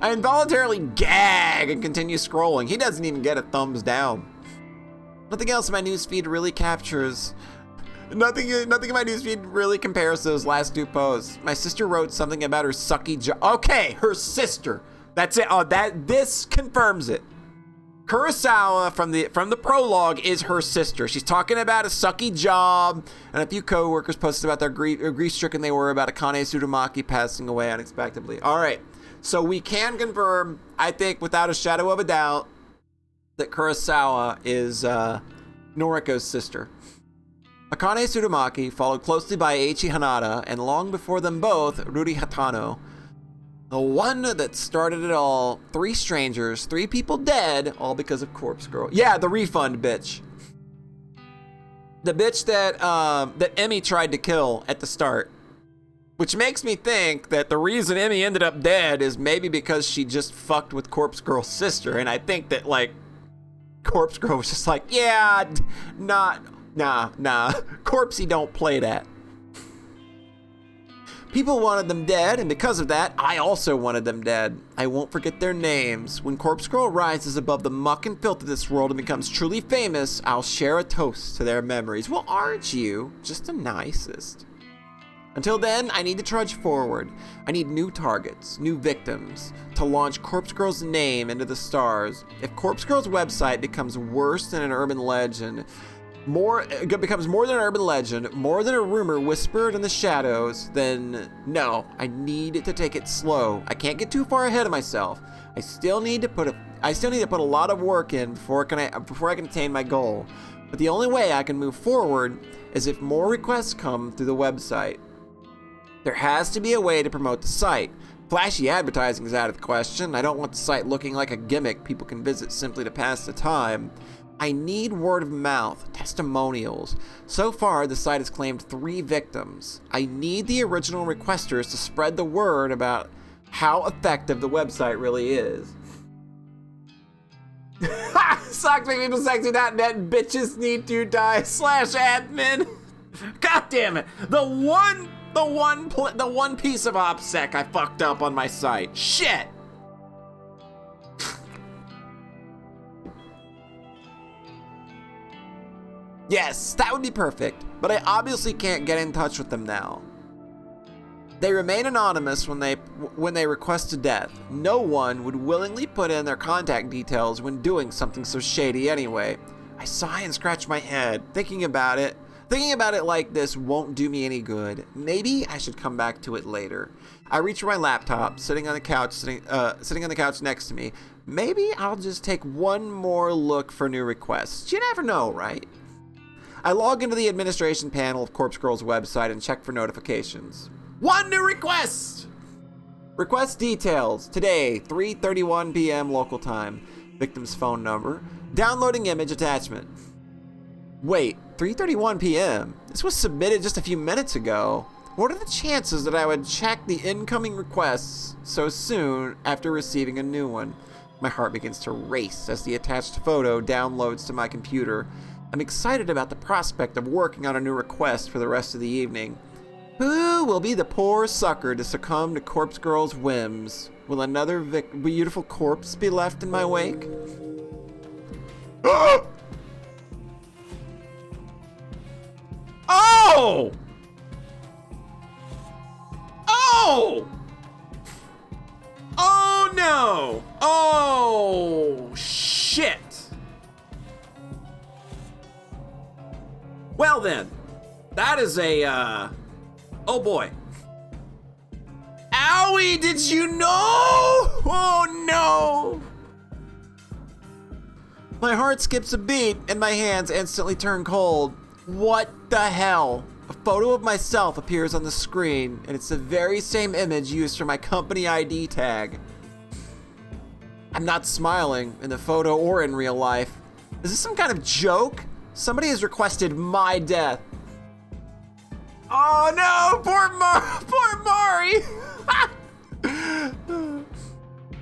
I involuntarily gag and continue scrolling. He doesn't even get a thumbs down. Nothing else in my newsfeed really captures. Nothing in my newsfeed really compares to those last two posts. My sister wrote something about her sucky job. Okay, her sister. That's it. Oh, this confirms it. Kurosawa from the prologue is her sister. She's talking about a sucky job, and a few co-workers posted about their grief-stricken they were about Akane Tsurumaki passing away unexpectedly. All right, so we can confirm, I think, without a shadow of a doubt, that Kurosawa is Noriko's sister. Akane Tsurumaki, followed closely by Eiichi Hanada, and long before them both, Ruri Hatano. The one that started it all. 3 strangers, 3 people dead, all because of Corpse Girl. Yeah, the refund bitch. The bitch that Emmy tried to kill at the start. Which makes me think that the reason Emmy ended up dead is maybe because she just fucked with Corpse Girl's sister. And I think that, like, Corpse Girl was just like, yeah, nah. Corpsey don't play that. People wanted them dead, and because of that, I also wanted them dead. I won't forget their names. When Corpse Girl rises above the muck and filth of this world and becomes truly famous, I'll share a toast to their memories. Well, aren't you just the nicest? Until then, I need to trudge forward. I need new targets, new victims, to launch Corpse Girl's name into the stars. If Corpse Girl's website becomes worse than an urban legend, more than a rumor whispered in the shadows, then no, I need to take it slow. I can't get too far ahead of myself. I still need to put a lot of work in before I can attain my goal. But the only way I can move forward is if more requests come through the website. There has to be a way to promote the site. Flashy advertising is out of the question. I don't want the site looking like a gimmick people can visit simply to pass the time. I need word of mouth, testimonials. So far, the site has claimed 3 victims. I need the original requesters to spread the word about how effective the website really is. SocksMakePeopleSexy.net bitches need to die /admin. God damn it. The one piece of OPSEC I fucked up on my site. Shit. Yes, that would be perfect, but I obviously can't get in touch with them now. They remain anonymous when they request a death. No one would willingly put in their contact details when doing something so shady anyway. I sigh and scratch my head, thinking about it. Thinking about it like this won't do me any good. Maybe I should come back to it later. I reach for my laptop, sitting on the couch next to me. Maybe I'll just take one more look for new requests. You never know, right? I log into the administration panel of Corpse Girl's website and check for notifications. One new request! Request details. Today, 3:31 p.m. local time. Victim's phone number. Downloading image attachment. Wait, 3:31 p.m.? This was submitted just a few minutes ago. What are the chances that I would check the incoming requests so soon after receiving a new one? My heart begins to race as the attached photo downloads to my computer. I'm excited about the prospect of working on a new request for the rest of the evening. Who will be the poor sucker to succumb to Corpse Girl's whims? Will another beautiful corpse be left in my wake? Oh! Oh! Oh! Oh no! Oh shit! Well then, that is a oh boy. Owie, did you know? Oh no! My heart skips a beat and my hands instantly turn cold. What the hell? A photo of myself appears on the screen, and it's the very same image used for my company ID tag. I'm not smiling in the photo or in real life. Is this some kind of joke? Somebody has requested my death. Oh no, poor Mari.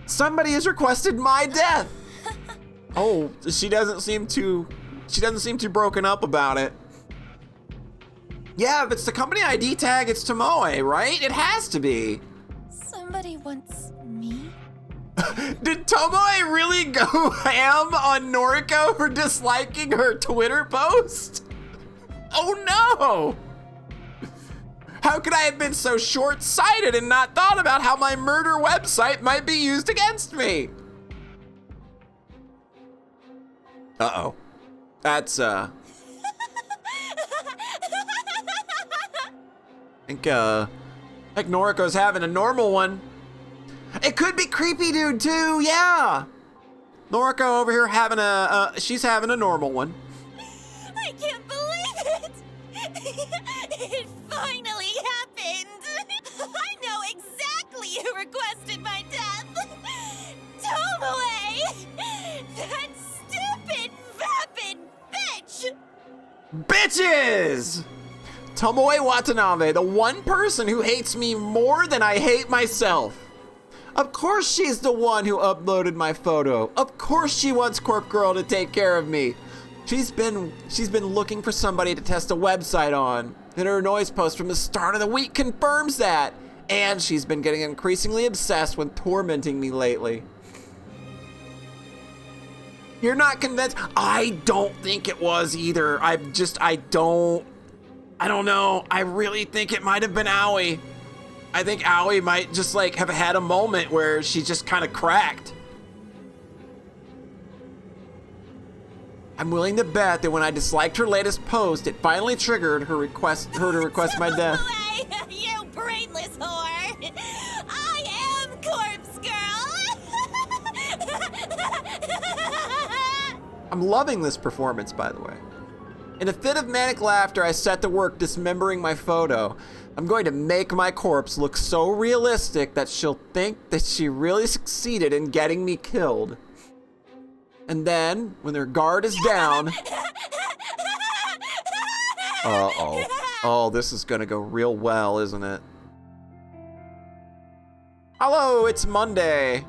Somebody has requested my death. Oh, she doesn't seem too broken up about it. Yeah, if it's the company ID tag, it's Tomoe, right? It has to be. Somebody wants me? Did Tomoe really go ham on Noriko for disliking her Twitter post? Oh no! How could I have been so short-sighted and not thought about how my murder website might be used against me? Uh-oh. That's, I think Noriko's having a normal one. It could be Creepy Dude too, yeah. Noriko over here having she's having a normal one. I can't believe it! It finally happened! I know exactly who requested my death! Tomoe! That stupid, vapid bitch! Bitches! Tomoe Watanabe, the one person who hates me more than I hate myself. Of course she's the one who uploaded my photo. Of course she wants Corp Girl to take care of me. She's been looking for somebody to test a website on, and her noise post from the start of the week confirms that. And she's been getting increasingly obsessed with tormenting me lately. You're not convinced? I don't think it was either. I don't know. I really think it might have been Owie. I think Owie might just like have had a moment where she just kind of cracked. I'm willing to bet that when I disliked her latest post, it finally triggered her to request my death. You brainless whore! I am Corpse Girl! I'm loving this performance, by the way. In a fit of manic laughter, I set to work dismembering my photo. I'm going to make my corpse look so realistic that she'll think that she really succeeded in getting me killed. And then, when their guard is down... Uh-oh. Oh, this is gonna go real well, isn't it? Hello, it's Monday.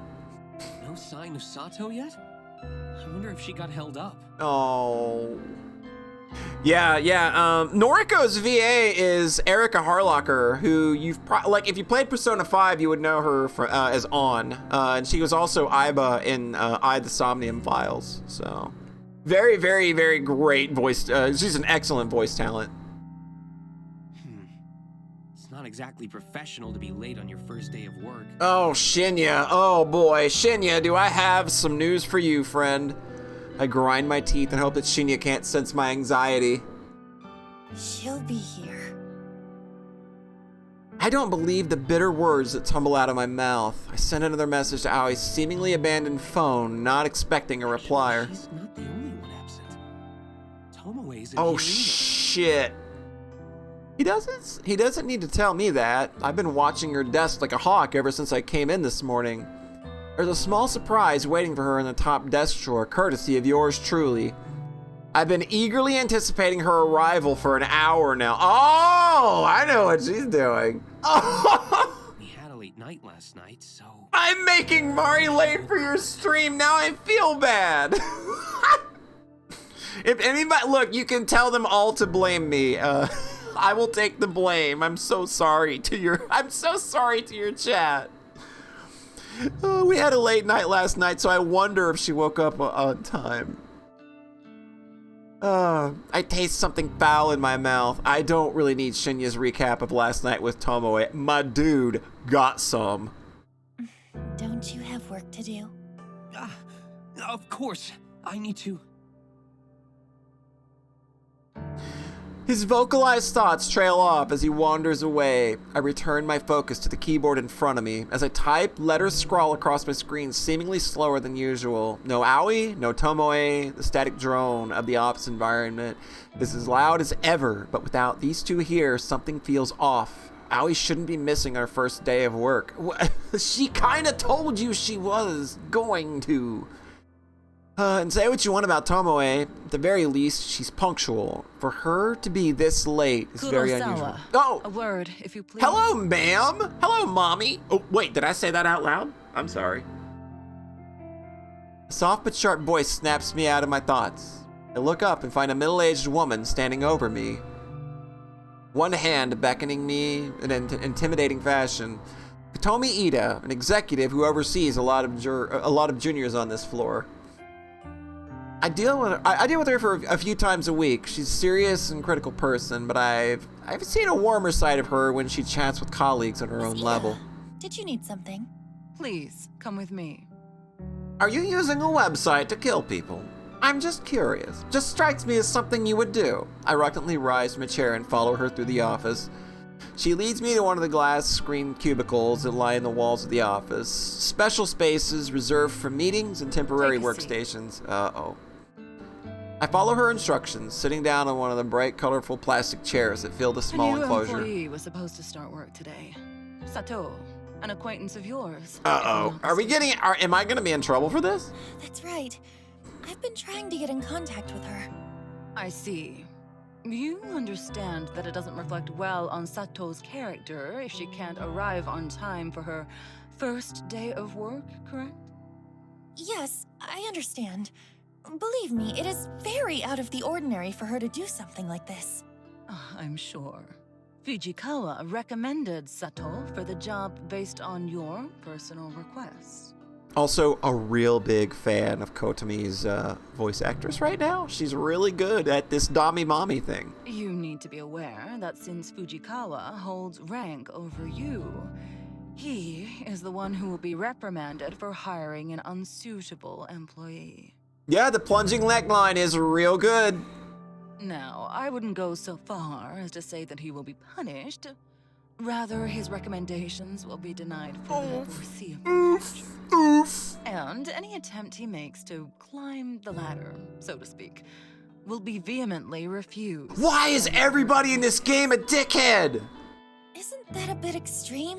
No sign of Sato yet? I wonder if she got held up. Oh... Yeah. Noriko's VA is Erica Harlocker, who you've if you played Persona 5, you would know her as On, and she was also Aiba in I, the Somnium Files. So, very, very, very great voice. She's an excellent voice talent. It's not not exactly professional to be late on your first day of work. Oh, Shinya. Oh, boy. Shinya, do I have some news for you, friend? I grind my teeth and hope that Shinya can't sense my anxiety. She'll be here. I don't believe the bitter words that tumble out of my mouth. I send another message to Aoi's seemingly abandoned phone, not expecting a reply. She's not the only one absent. Tomoe's in Oh, here either. shit. He doesn't need to tell me that. I've been watching her desk like a hawk ever since I came in this morning. There's a small surprise waiting for her in the top desk drawer, courtesy of yours truly. I've been eagerly anticipating her arrival for an hour now. Oh, I know what she's doing. Oh, We had a late night last night, so... I'm making Mari late for your stream. Now I feel bad. If anybody, look, you can tell them all to blame me. I will take the blame. I'm so sorry to your chat. We had a late night last night, so I wonder if she woke up on time. I taste something foul in my mouth. I don't really need Shinya's recap of last night with Tomoe. My dude got some. Don't you have work to do? Of course, I need to... His vocalized thoughts trail off as he wanders away. I return my focus to the keyboard in front of me. As I type, letters scrawl across my screen seemingly slower than usual. No Aoi, no Tomoe. The static drone of the ops environment is as loud as ever, but without these two here, something feels off. Aoi shouldn't be missing our first day of work. She kinda told you she was going to. And say what you want about Tomoe, at the very least, she's punctual. For her to be this late is very unusual. Oh! A word, if you please. Hello, ma'am! Hello, mommy! Oh, wait, did I say that out loud? I'm sorry. A soft but sharp voice snaps me out of my thoughts. I look up and find a middle-aged woman standing over me. One hand beckoning me in an intimidating fashion. Tomi Ida, an executive who oversees a lot of juniors on this floor. I deal with her for a few times a week. She's a serious and critical person, but I've seen a warmer side of her when she chats with colleagues on her own level. Did you need something? Please, come with me. Are you using a website to kill people? I'm just curious. Just strikes me as something you would do. I reluctantly rise from a chair and follow her through the office. She leads me to one of the glass screened cubicles that lie in the walls of the office. Special spaces reserved for meetings and temporary Take a seat. workstations. Uh-oh. I follow her instructions, sitting down on one of the bright, colorful plastic chairs that fill the small a new enclosure. employee was supposed to start work today. Sato, an acquaintance of yours. Uh-oh. Am I gonna be in trouble for this? That's right. I've been trying to get in contact with her. I see. You understand that it doesn't reflect well on Sato's character if she can't arrive on time for her first day of work, correct? Yes, I understand. Believe me, it is very out of the ordinary for her to do something like this. I'm sure. Fujikawa recommended Sato for the job based on your personal request. Also, a real big fan of Kotomi's voice actress right now. She's really good at this Dami Mommy thing. You need to be aware that since Fujikawa holds rank over you, he is the one who will be reprimanded for hiring an unsuitable employee. Yeah, the plunging neckline is real good. Now, I wouldn't go so far as to say that he will be punished. Rather, his recommendations will be denied for the foreseeable future. Oof. And any attempt he makes to climb the ladder, so to speak, will be vehemently refused. Why is everybody in this game a dickhead? Isn't that a bit extreme?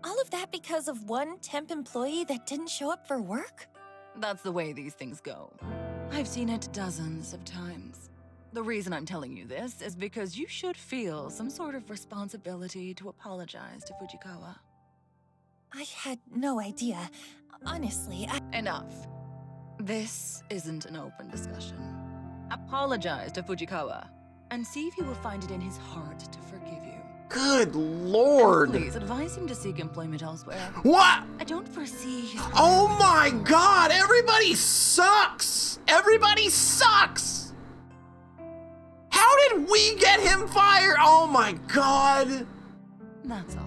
All of that because of one temp employee that didn't show up for work? That's the way these things go. I've seen it dozens of times. The reason I'm telling you this is because you should feel some sort of responsibility to apologize to Fujikawa. I had no idea. Honestly, Enough. This isn't an open discussion. Apologize to Fujikawa, and see if he will find it in his heart to forgive you. Good And lord. please advise him to seek employment elsewhere. What? I don't foresee his... Oh my god, everybody sucks! Everybody sucks! How did we get him fired? Oh my god! That's all.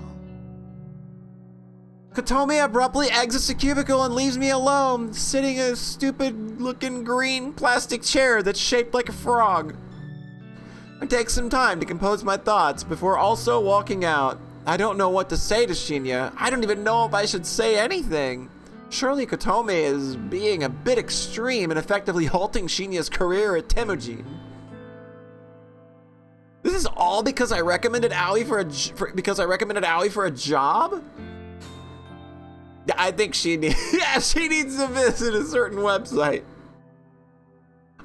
Kotomi abruptly exits the cubicle and leaves me alone, sitting in a stupid-looking green plastic chair that's shaped like a frog. I take some time to compose my thoughts before also walking out. I don't know what to say to Shinya. I don't even know if I should say anything. Surely Kotomi is being a bit extreme and effectively halting Shinya's career at Temujin. This is all because I recommended Aoi for a job? I think she needs, she needs to visit a certain website.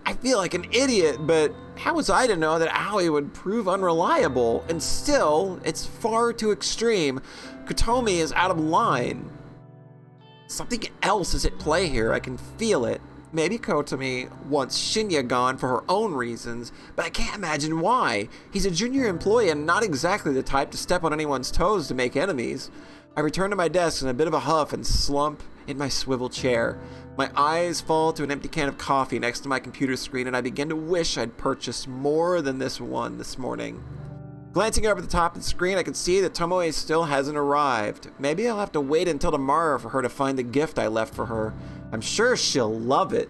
I feel like an idiot, but how was I to know that Aoi would prove unreliable? And still, it's far too extreme. Kotomi is out of line. Something else is at play here. I can feel it. Maybe Kotomi wants Shinya gone for her own reasons, but I can't imagine why. He's a junior employee and not exactly the type to step on anyone's toes to make enemies. I return to my desk in a bit of a huff and slump in my swivel chair. My eyes fall to an empty can of coffee next to my computer screen, and I begin to wish I'd purchased more than this one this morning. Glancing over the top of the screen, I can see that Tomoe still hasn't arrived. Maybe I'll have to wait until tomorrow for her to find the gift I left for her. I'm sure she'll love it.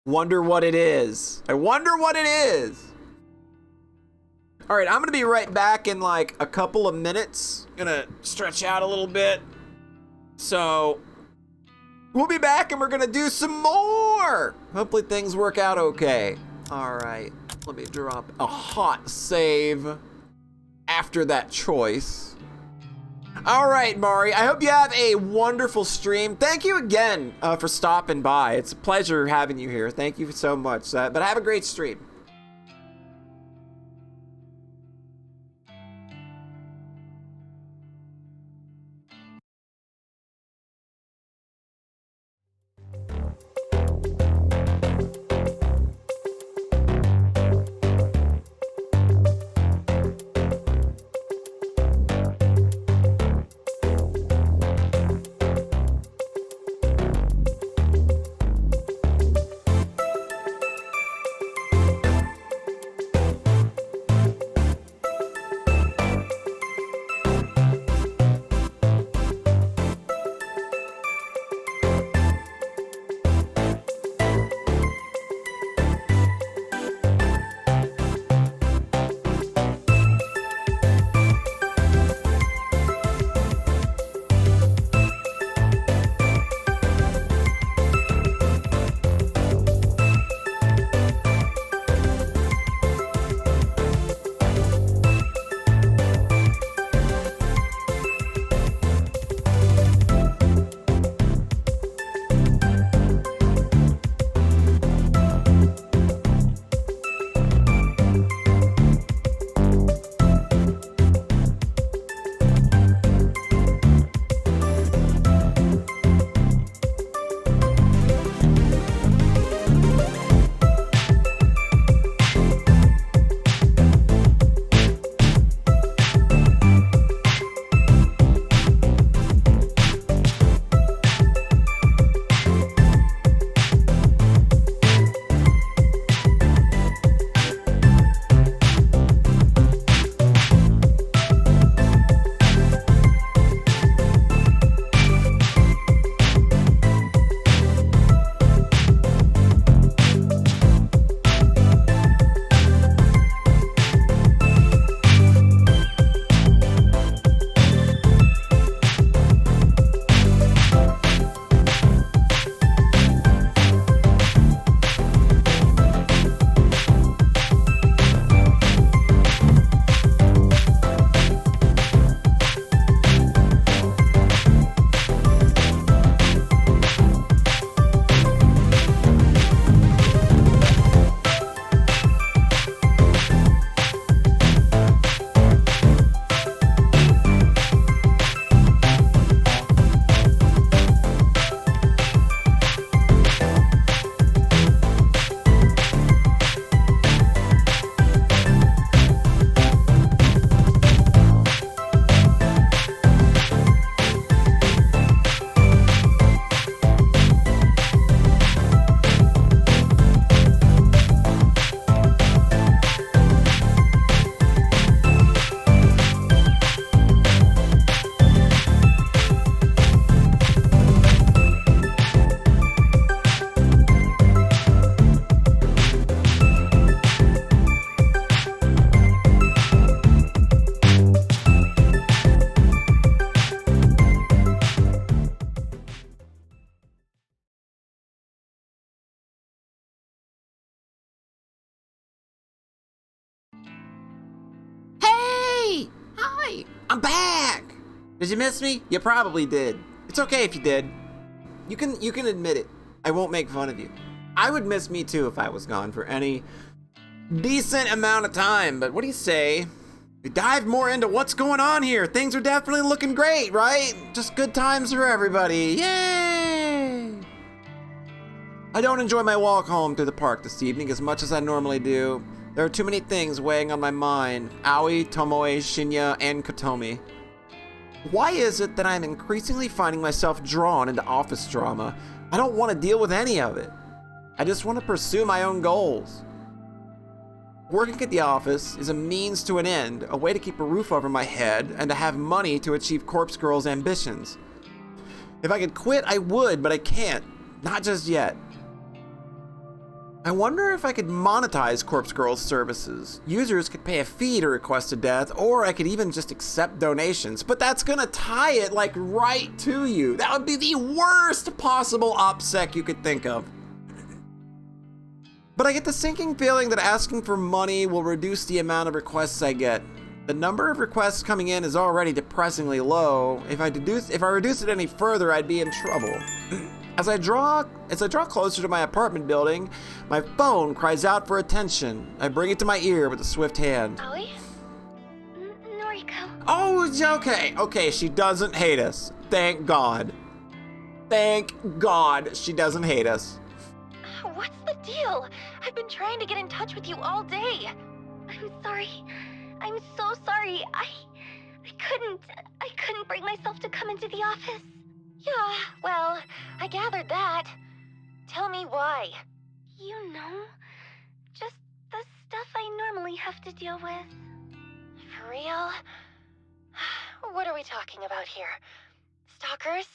Wonder what it is. I wonder what it is. All right, I'm gonna be right back in like a couple of minutes. Gonna stretch out a little bit. So we'll be back and we're gonna do some more. Hopefully things work out okay. All right, let me drop a hot save after that choice. All right, Mari, I hope you have a wonderful stream. Thank you again for stopping by. It's a pleasure having you here. Thank you so much. But have a great stream. I'm back! Did you miss me? You probably did. It's okay if you did. You can admit it. I won't make fun of you. I would miss me too if I was gone for any decent amount of time, but what do you say? We dive more into what's going on here. Things are definitely looking great, right? Just good times for everybody. Yay! I don't enjoy my walk home through the park this evening as much as I normally do. There are too many things weighing on my mind. Aoi, Tomoe, Shinya, and Kotomi. Why is it that I'm increasingly finding myself drawn into office drama? I don't want to deal with any of it. I just want to pursue my own goals. Working at the office is a means to an end, a way to keep a roof over my head and to have money to achieve Corpse Girl's ambitions. If I could quit, I would, but I can't. Not just yet. I wonder if I could monetize Corpse Girl's services. Users could pay a fee to request a death, or I could even just accept donations, but that's gonna tie it like right to you. That would be the worst possible OPSEC you could think of. But I get the sinking feeling that asking for money will reduce the amount of requests I get. The number of requests coming in is already depressingly low. If I reduce it any further, I'd be in trouble. As I draw closer to my apartment building, my phone cries out for attention. I bring it to my ear with a swift hand. Aoi? Noriko. Oh, okay, she doesn't hate us. Thank God. Thank God she doesn't hate us. What's the deal? I've been trying to get in touch with you all day. I'm sorry. I'm so sorry. I couldn't bring myself to come into the office. Yeah, well, I gathered that. Tell me why. You know, just the stuff I normally have to deal with. For real? What are we talking about here? Stalkers?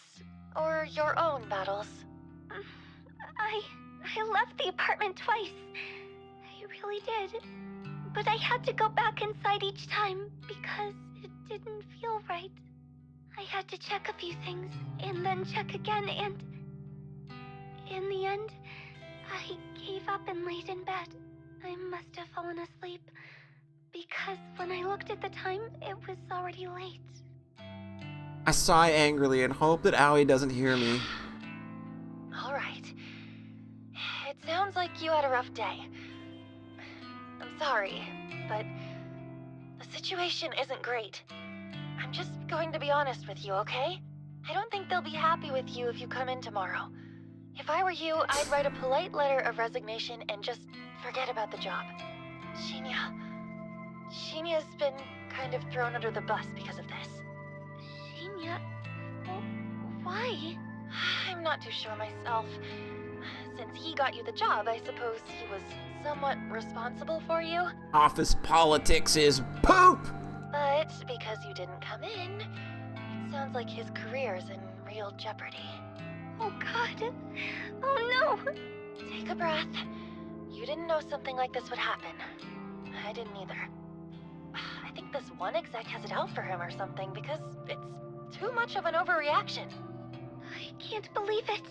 Or your own battles? I left the apartment twice. I really did. But I had to go back inside each time because it didn't feel right. I had to check a few things and then check again, and in the end, I gave up and laid in bed. I must have fallen asleep because when I looked at the time, it was already late. I sigh angrily and hope that Aoi doesn't hear me. All right. It sounds like you had a rough day. I'm sorry, but the situation isn't great. I'm just going to be honest with you, okay? I don't think they'll be happy with you if you come in tomorrow. If I were you, I'd write a polite letter of resignation and just forget about the job. Shinya's been kind of thrown under the bus because of this. Shinya? Why? I'm not too sure myself. Since he got you the job, I suppose he was somewhat responsible for you. Office politics is poop! But because you didn't come in, it sounds like his career's in real jeopardy. Oh God. Oh no. Take a breath. You didn't know something like this would happen. I didn't either. I think this one exec has it out for him or something because it's too much of an overreaction. I can't believe it.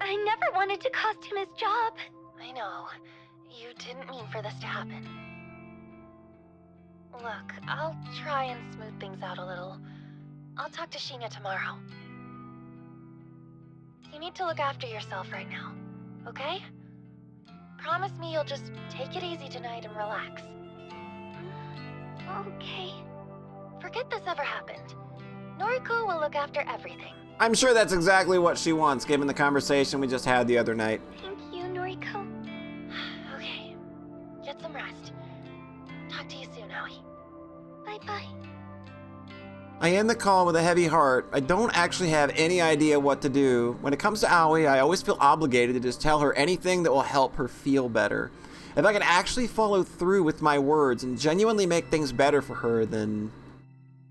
I never wanted to cost him his job. I know. You didn't mean for this to happen. Look, I'll try and smooth things out a little. I'll talk to Shinya tomorrow. You need to look after yourself right now, okay? Promise me you'll just take it easy tonight and relax. Okay. Forget this ever happened. Noriko will look after everything. I'm sure that's exactly what she wants, given the conversation we just had the other night. Thank you, Noriko. Okay. Get some rest. Talk to you soon, Aoi. Bye-bye. I end the call with a heavy heart. I don't actually have any idea what to do. When it comes to Aoi, I always feel obligated to just tell her anything that will help her feel better. If I can actually follow through with my words and genuinely make things better for her, then...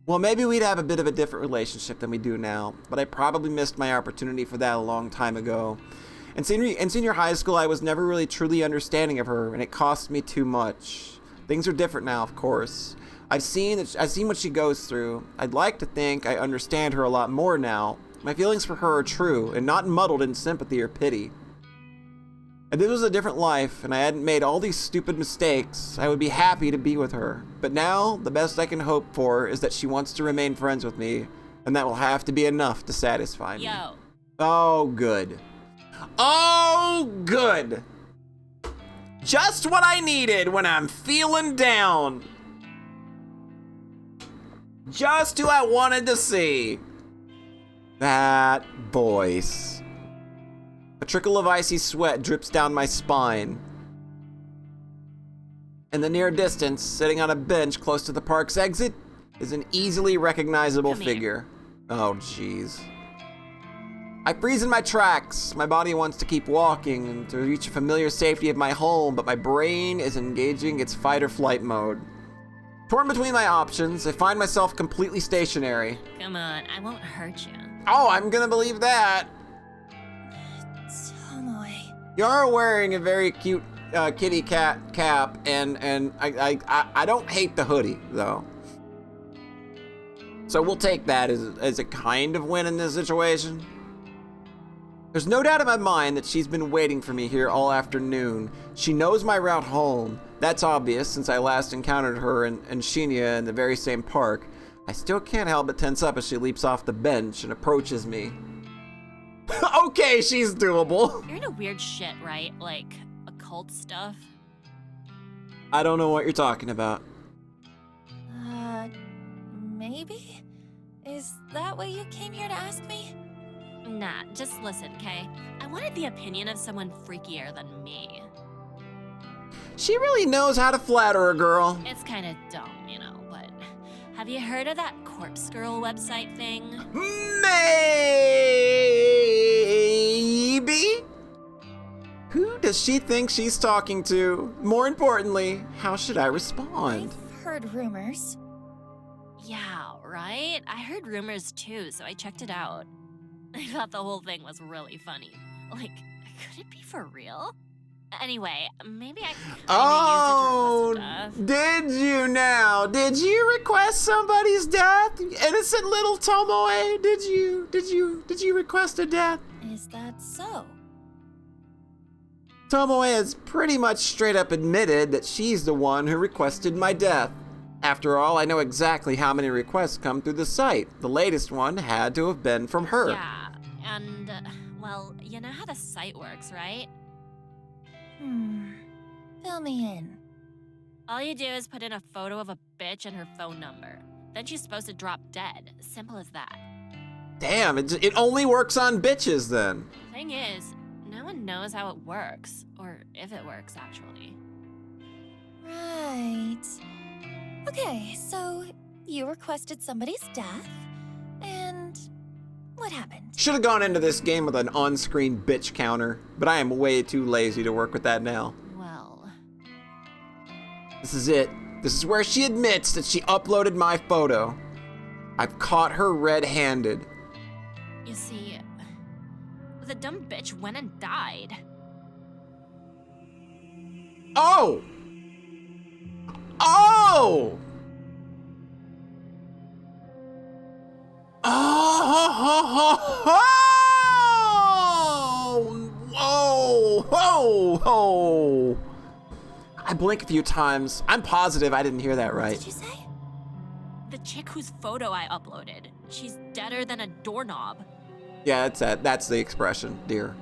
well, maybe we'd have a bit of a different relationship than we do now, but I probably missed my opportunity for that a long time ago. In senior high school, I was never really truly understanding of her, and it cost me too much. Things are different now, of course. I've seen what she goes through. I'd like to think I understand her a lot more now. My feelings for her are true, and not muddled in sympathy or pity. If this was a different life and I hadn't made all these stupid mistakes, I would be happy to be with her. But now, the best I can hope for is that she wants to remain friends with me, and that will have to be enough to satisfy me. Yo. Oh, good. Oh, good. Just what I needed when I'm feeling down. Just who I wanted to see. That voice. A trickle of icy sweat drips down my spine. In the near distance, sitting on a bench close to the park's exit, is an easily recognizable Come here. figure. Oh, jeez. I freeze in my tracks. My body wants to keep walking and to reach the familiar safety of my home, but my brain is engaging its fight or flight mode. Torn between my options, I find myself completely stationary. Come on, I won't hurt you. Oh, I'm gonna believe that. Tomoe. You're wearing a very cute kitty cat cap, and I don't hate the hoodie though. So we'll take that as a kind of win in this situation. There's no doubt in my mind that she's been waiting for me here all afternoon. She knows my route home. That's obvious since I last encountered her and Shinya in the very same park. I still can't help but tense up as she leaps off the bench and approaches me. Okay, she's doable. You're into weird shit, right? Like occult stuff? I don't know what you're talking about. Maybe? Is that what you came here to ask me? Nah, just listen, okay? I wanted the opinion of someone freakier than me. She really knows how to flatter a girl. It's kind of dumb, you know, but have you heard of that Corpse Girl website thing? Maybe? Who does she think she's talking to? More importantly, how should I respond? I've heard rumors. Yeah, right? I heard rumors too, so I checked it out. I thought the whole thing was really funny. Like, could it be for real? Anyway, maybe I kinda Oh, used it to request stuff. did you now? Did you request somebody's death? Innocent little Tomoe, did you request a death? Is that so? Tomoe has pretty much straight up admitted that she's the one who requested my death. After all, I know exactly how many requests come through the site. The latest one had to have been from her. Yeah, and, well, you know how the site works, right? Fill me in. All you do is put in a photo of a bitch and her phone number. Then she's supposed to drop dead. Simple as that. Damn, it only works on bitches then. Thing is, no one knows how it works. Or if it works, actually. Right. Okay, so you requested somebody's death, and what happened? Should have gone into this game with an on-screen bitch counter, but I am way too lazy to work with that now. Well, This is it. This is where she admits that she uploaded my photo. I've caught her red-handed. you see, the dumb bitch went and died. Oh! Oh! Oh! Whoa! Whoa! Whoa! I blink a few times. I'm positive I didn't hear that What right. did you say? The chick whose photo I uploaded. She's deader than a doorknob. Yeah, that's the expression, dear.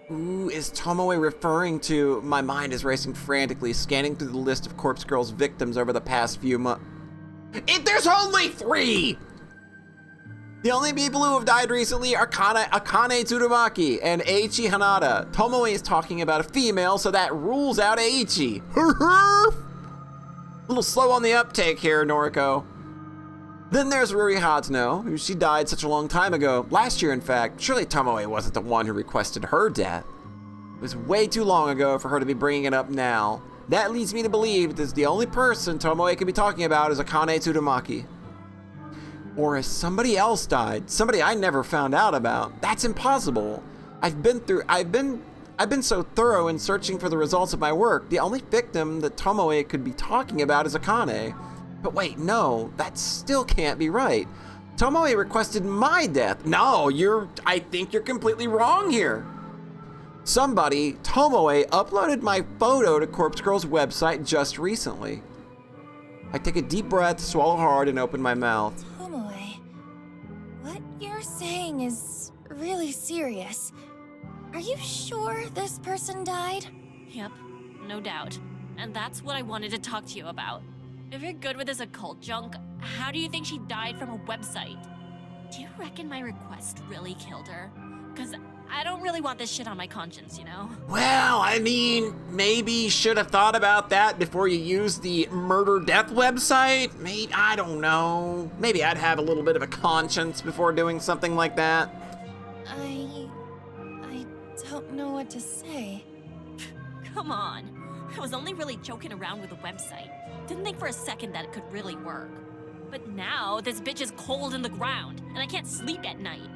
Who is Tomoe referring to? My mind is racing frantically, scanning through the list of Corpse Girl's victims over the past few months. There's only 3! The only people who have died recently are Akane Tsurumaki and Eiichi Hanada. Tomoe is talking about a female, so that rules out Eiichi. A little slow on the uptake here, Noriko. Then there's Ruri Hatano, who she died such a long time ago. Last year, in fact. Surely Tomoe wasn't the one who requested her death. It was way too long ago for her to be bringing it up now. That leads me to believe that the only person Tomoe could be talking about is Akane Tsurumaki. Or has somebody else died? Somebody I never found out about. That's impossible. I've been so thorough in searching for the results of my work. The only victim that Tomoe could be talking about is Akane. But wait, no, that still can't be right. Tomoe requested my death. No, I think you're completely wrong here. Somebody, Tomoe, uploaded my photo to Corpse Girl's website just recently. I take a deep breath, swallow hard, and open my mouth. Tomoe, what you're saying is really serious. Are you sure this person died? Yep, no doubt. And that's what I wanted to talk to you about. If you're good with this occult junk, how do you think she died from a website? Do you reckon my request really killed her? Because I don't really want this shit on my conscience, you know? Well, I mean, maybe you should have thought about that before you used the murder death website. Maybe, I don't know. Maybe I'd have a little bit of a conscience before doing something like that. I don't know what to say. Come on. I was only really joking around with the website. Didn't think for a second that it could really work. But now, this bitch is cold in the ground, and I can't sleep at night.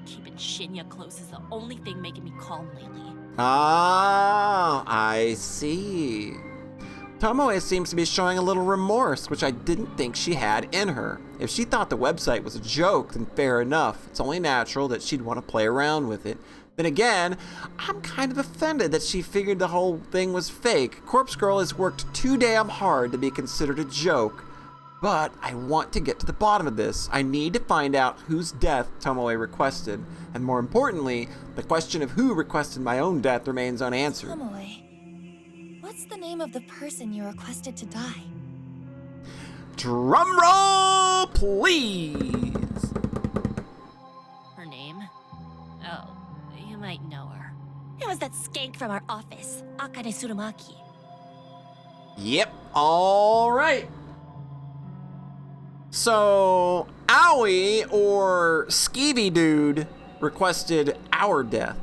Keeping Shinya close is the only thing making me calm lately. Ah, I see. Tomoe seems to be showing a little remorse, which I didn't think she had in her. If she thought the website was a joke, then fair enough. It's only natural that she'd want to play around with it. Then again, I'm kind of offended that she figured the whole thing was fake. Corpse Girl has worked too damn hard to be considered a joke. But I want to get to the bottom of this. I need to find out whose death Tomoe requested. And more importantly, the question of who requested my own death remains unanswered. Tomoe, what's the name of the person you requested to die? Drum roll, please! Her name? Oh, you might know her. It was that skank from our office, Akane Tsurumaki. Yep, all right. So, Aoi, or Skeevy Dude, requested our death.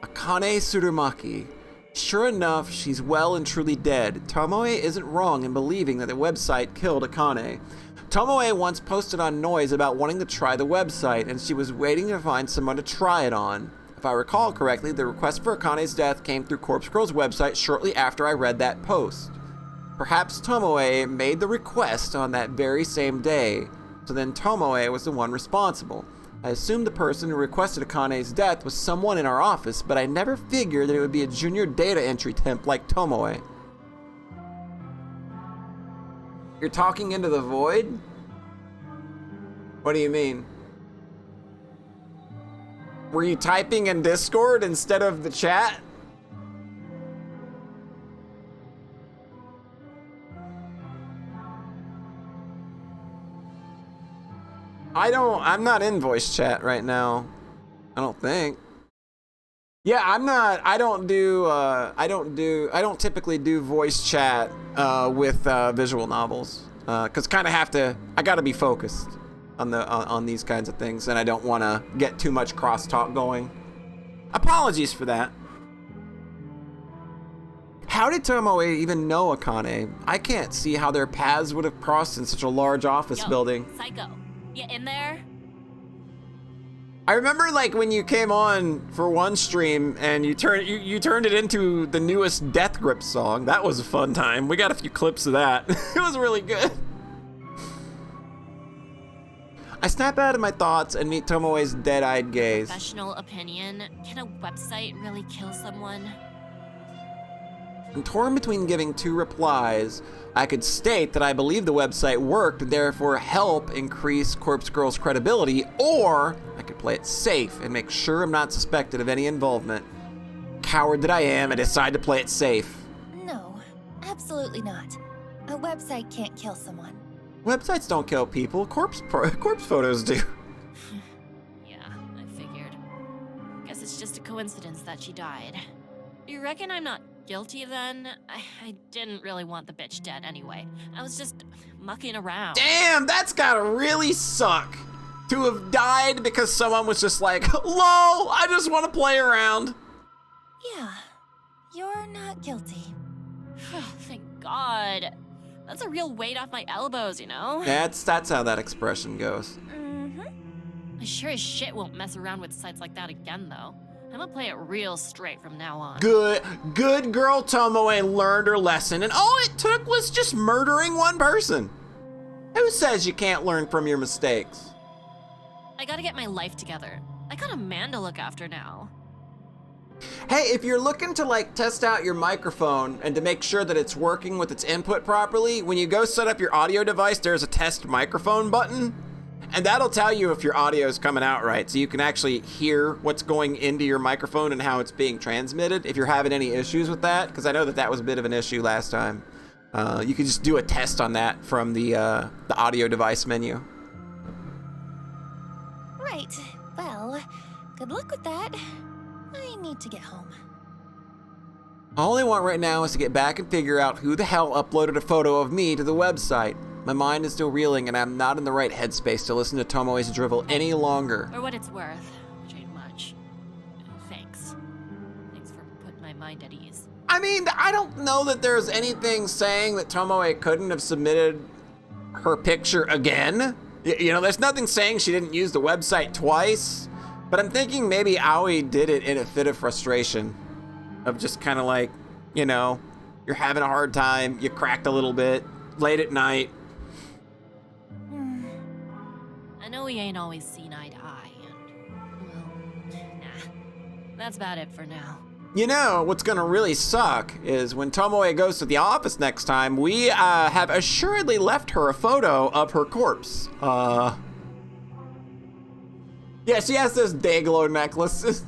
Akane Tsurumaki. Sure enough, she's well and truly dead. Tomoe isn't wrong in believing that the website killed Akane. Tomoe once posted on Noise about wanting to try the website, and she was waiting to find someone to try it on. If I recall correctly, the request for Akane's death came through Corpse Girl's website shortly after I read that post. Perhaps Tomoe made the request on that very same day, so then Tomoe was the one responsible. I assumed the person who requested Akane's death was someone in our office, but I never figured that it would be a junior data entry temp like Tomoe. You're talking into the void? What do you mean? Were you typing in Discord instead of the chat? I'm not in voice chat right now. I don't think. Yeah, I don't typically do voice chat with visual novels. Cause I gotta be focused on these kinds of things, and I don't wanna get too much crosstalk going. Apologies for that. How did Tomoe even know Akane? I can't see how their paths would have crossed in such a large office building. Psycho. You in there? I remember like when you came on for one stream and you turned it into the newest Death Grip song. That was a fun time. We got a few clips of that. It was really good. I snap out of my thoughts and meet Tomoe's dead-eyed gaze. Professional opinion. Can a website really kill someone? I'm torn between giving two replies. I could state that I believe the website worked and therefore help increase Corpse Girl's credibility, or I could play it safe and make sure I'm not suspected of any involvement. Coward that I am, I decide to play it safe. No, absolutely not. A website can't kill someone. Websites don't kill people, corpse photos do. Yeah, I figured. Guess it's just a coincidence that she died. You reckon I'm not guilty then? I didn't really want the bitch dead anyway. I was just mucking around. Damn, that's gotta really suck. To have died because someone was just like, lol, I just want to play around. Yeah, you're not guilty. Thank God. That's a real weight off my elbows, you know? That's how that expression goes. Mm-hmm. I sure as shit won't mess around with sites like that again, though. I'm gonna play it real straight from now on. Good girl Tomoe learned her lesson, and all it took was just murdering one person. Who says you can't learn from your mistakes? I gotta get my life together. I got a man to look after now. Hey, if you're looking to like test out your microphone and to make sure that it's working with its input properly, when you go set up your audio device, there's a test microphone button, and that'll tell you if your audio is coming out right, so you can actually hear what's going into your microphone and how it's being transmitted if you're having any issues with that, because I know that was a bit of an issue last time. You could just do a test on that from the audio device menu. Right. Well, good luck with that. I need to get home. All I want right now is to get back and figure out who the hell uploaded a photo of me to the website. My mind is still reeling, and I'm not in the right headspace to listen to Tomoe's drivel any longer. For what it's worth, which ain't much. Thanks. Thanks for putting my mind at ease. I mean, I don't know that there's anything saying that Tomoe couldn't have submitted her picture again. You know, there's nothing saying she didn't use the website twice. But I'm thinking maybe Aoi did it in a fit of frustration. Of just kind of like, you know, you're having a hard time, you cracked a little bit, late at night. I know we ain't always seen eye to eye, and, well, nah. That's about it for now. You know, what's gonna really suck is when Tomoe goes to the office next time, we have assuredly left her a photo of her corpse. Yeah, she has those Dayglow necklaces.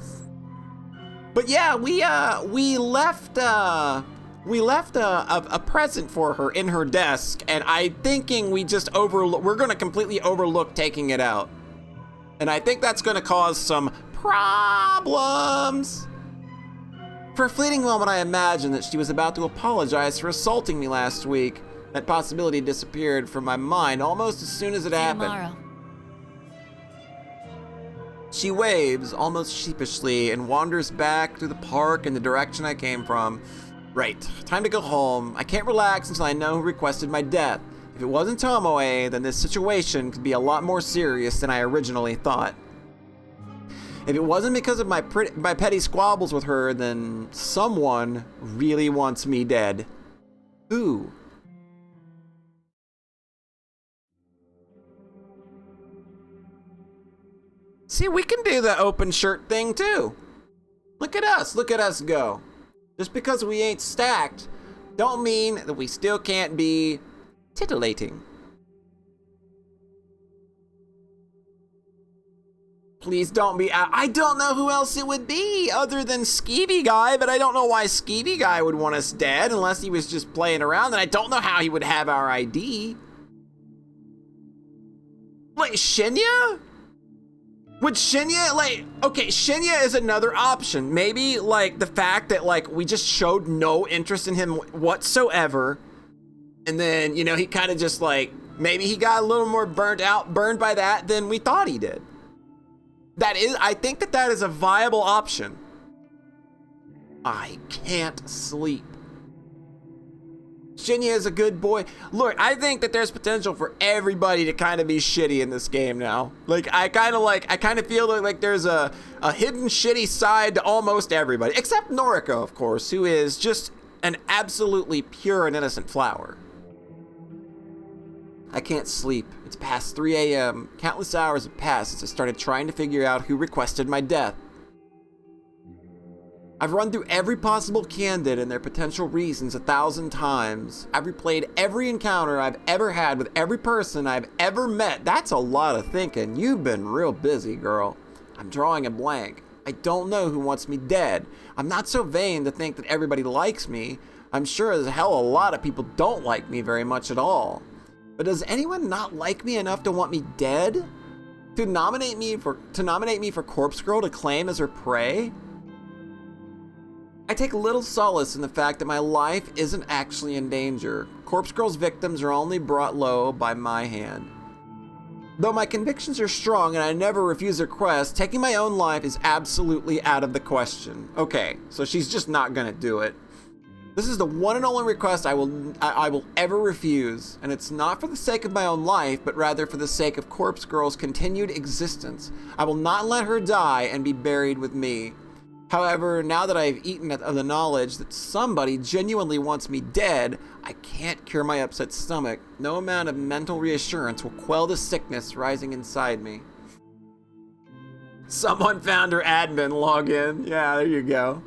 But yeah, we left a present for her in her desk, and I'm thinking we're gonna completely overlook taking it out. And I think that's gonna cause some problems. For a fleeting moment, I imagined that she was about to apologize for assaulting me last week. That possibility disappeared from my mind almost as soon as it happened. Tomorrow. She waves, almost sheepishly, and wanders back through the park in the direction I came from. Right, time to go home. I can't relax until I know who requested my death. If it wasn't Tomoe, then this situation could be a lot more serious than I originally thought. If it wasn't because of my petty squabbles with her, then someone really wants me dead. Who? See, we can do the open shirt thing too. Look at us go. Just because we ain't stacked, don't mean that we still can't be titillating. Please don't be. I don't know who else it would be other than Skeevy Guy, but I don't know why Skeevy Guy would want us dead unless he was just playing around, and I don't know how he would have our ID. Like, Shinya? Would Shinya, like, okay, Shinya is another option. Maybe, like, the fact that, like, we just showed no interest in him whatsoever, and then, you know, he kind of just, like, maybe he got a little more burned by that than we thought he did. I think that is a viable option. I can't sleep. Shinya is a good boy. Look, I think that there's potential for everybody to kind of be shitty in this game now. Like, I kind of feel like there's a hidden shitty side to almost everybody. Except Noriko, of course, who is just an absolutely pure and innocent flower. I can't sleep. It's past 3 a.m. Countless hours have passed since I started trying to figure out who requested my death. I've run through every possible candidate and their potential reasons 1,000 times. I've replayed every encounter I've ever had with every person I've ever met. That's a lot of thinking. You've been real busy, girl. I'm drawing a blank. I don't know who wants me dead. I'm not so vain to think that everybody likes me. I'm sure as hell a lot of people don't like me very much at all. But does anyone not like me enough to want me dead? To nominate me for Corpse Girl to claim as her prey? I take little solace in the fact that my life isn't actually in danger. Corpse Girl's victims are only brought low by my hand. Though my convictions are strong and I never refuse a request, taking my own life is absolutely out of the question. Okay, so she's just not gonna do it. This is the one and only request I will ever refuse, and it's not for the sake of my own life, but rather for the sake of Corpse Girl's continued existence. I will not let her die and be buried with me. However, now that I've eaten of the knowledge that somebody genuinely wants me dead, I can't cure my upset stomach. No amount of mental reassurance will quell the sickness rising inside me. Someone found her admin login. Yeah, there you go.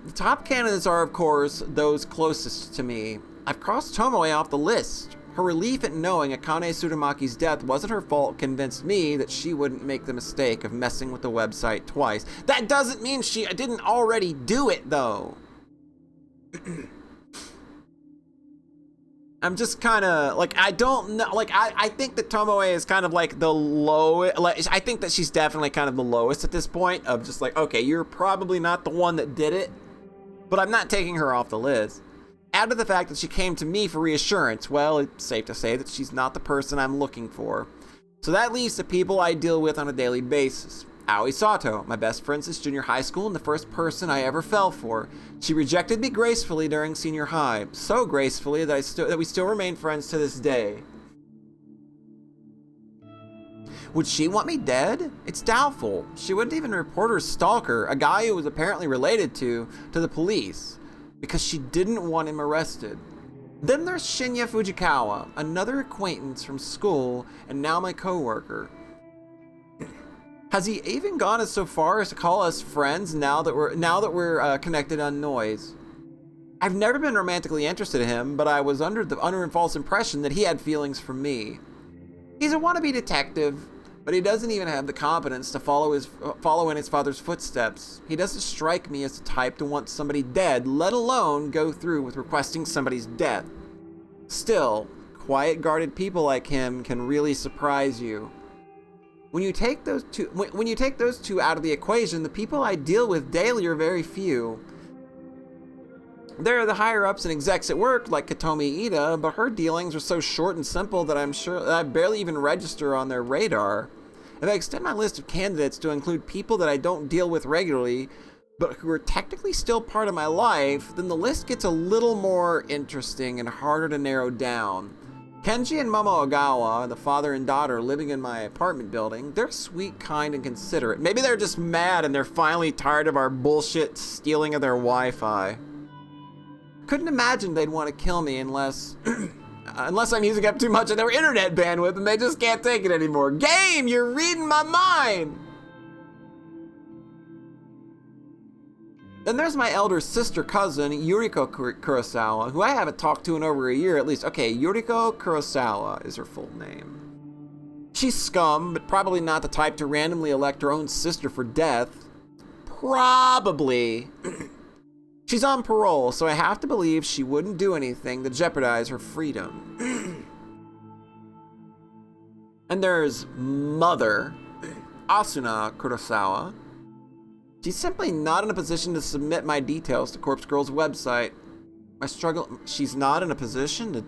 The top candidates are, of course, those closest to me. I've crossed Tomoe off the list. Her relief at knowing Akane Tsuramaki's death wasn't her fault convinced me that she wouldn't make the mistake of messing with the website twice. That doesn't mean she didn't already do it, though. I'm just kind of, like, I don't know, like, I think that Tomoe is kind of, like, the lowest, like, I think that she's definitely kind of the lowest at this point of just like, okay, you're probably not the one that did it, but I'm not taking her off the list. Add to the fact that she came to me for reassurance, well, it's safe to say that she's not the person I'm looking for. So that leaves the people I deal with on a daily basis. Aoi Sato, my best friend since junior high school and the first person I ever fell for. She rejected me gracefully during senior high, so gracefully that we still remain friends to this day. Would she want me dead? It's doubtful. She wouldn't even report her stalker, a guy who was apparently related to the police, because she didn't want him arrested. Then there's Shinya Fujikawa, another acquaintance from school and now my coworker. Has he even gone as so far as to call us friends now that we're connected on Noise? I've never been romantically interested in him, but I was under a false impression that he had feelings for me. He's a wannabe detective, but he doesn't even have the competence to follow in his father's footsteps. He doesn't strike me as the type to want somebody dead, let alone go through with requesting somebody's death. Still, quiet, guarded people like him can really surprise you. When you take those two out of the equation, the people I deal with daily are very few. There are the higher-ups and execs at work, like Katomi Ida, but her dealings are so short and simple that I'm sure that I barely even register on their radar. If I extend my list of candidates to include people that I don't deal with regularly, but who are technically still part of my life, then the list gets a little more interesting and harder to narrow down. Kenji and Momo Ogawa, the father and daughter living in my apartment building, they're sweet, kind, and considerate. Maybe they're just mad and they're finally tired of our bullshit stealing of their Wi-Fi. Couldn't imagine they'd want to kill me unless I'm using up too much of their internet bandwidth and they just can't take it anymore. Game, you're reading my mind! Then there's my elder sister cousin, Yuriko Kurosawa, who I haven't talked to in over a year at least. Okay, Yuriko Kurosawa is her full name. She's scum, but probably not the type to randomly elect her own sister for death. Probably. She's on parole, so I have to believe she wouldn't do anything to jeopardize her freedom. And there's Mother, Asuna Kurosawa. She's simply not in a position to submit my details to Corpse Girl's website. She's not in a position to...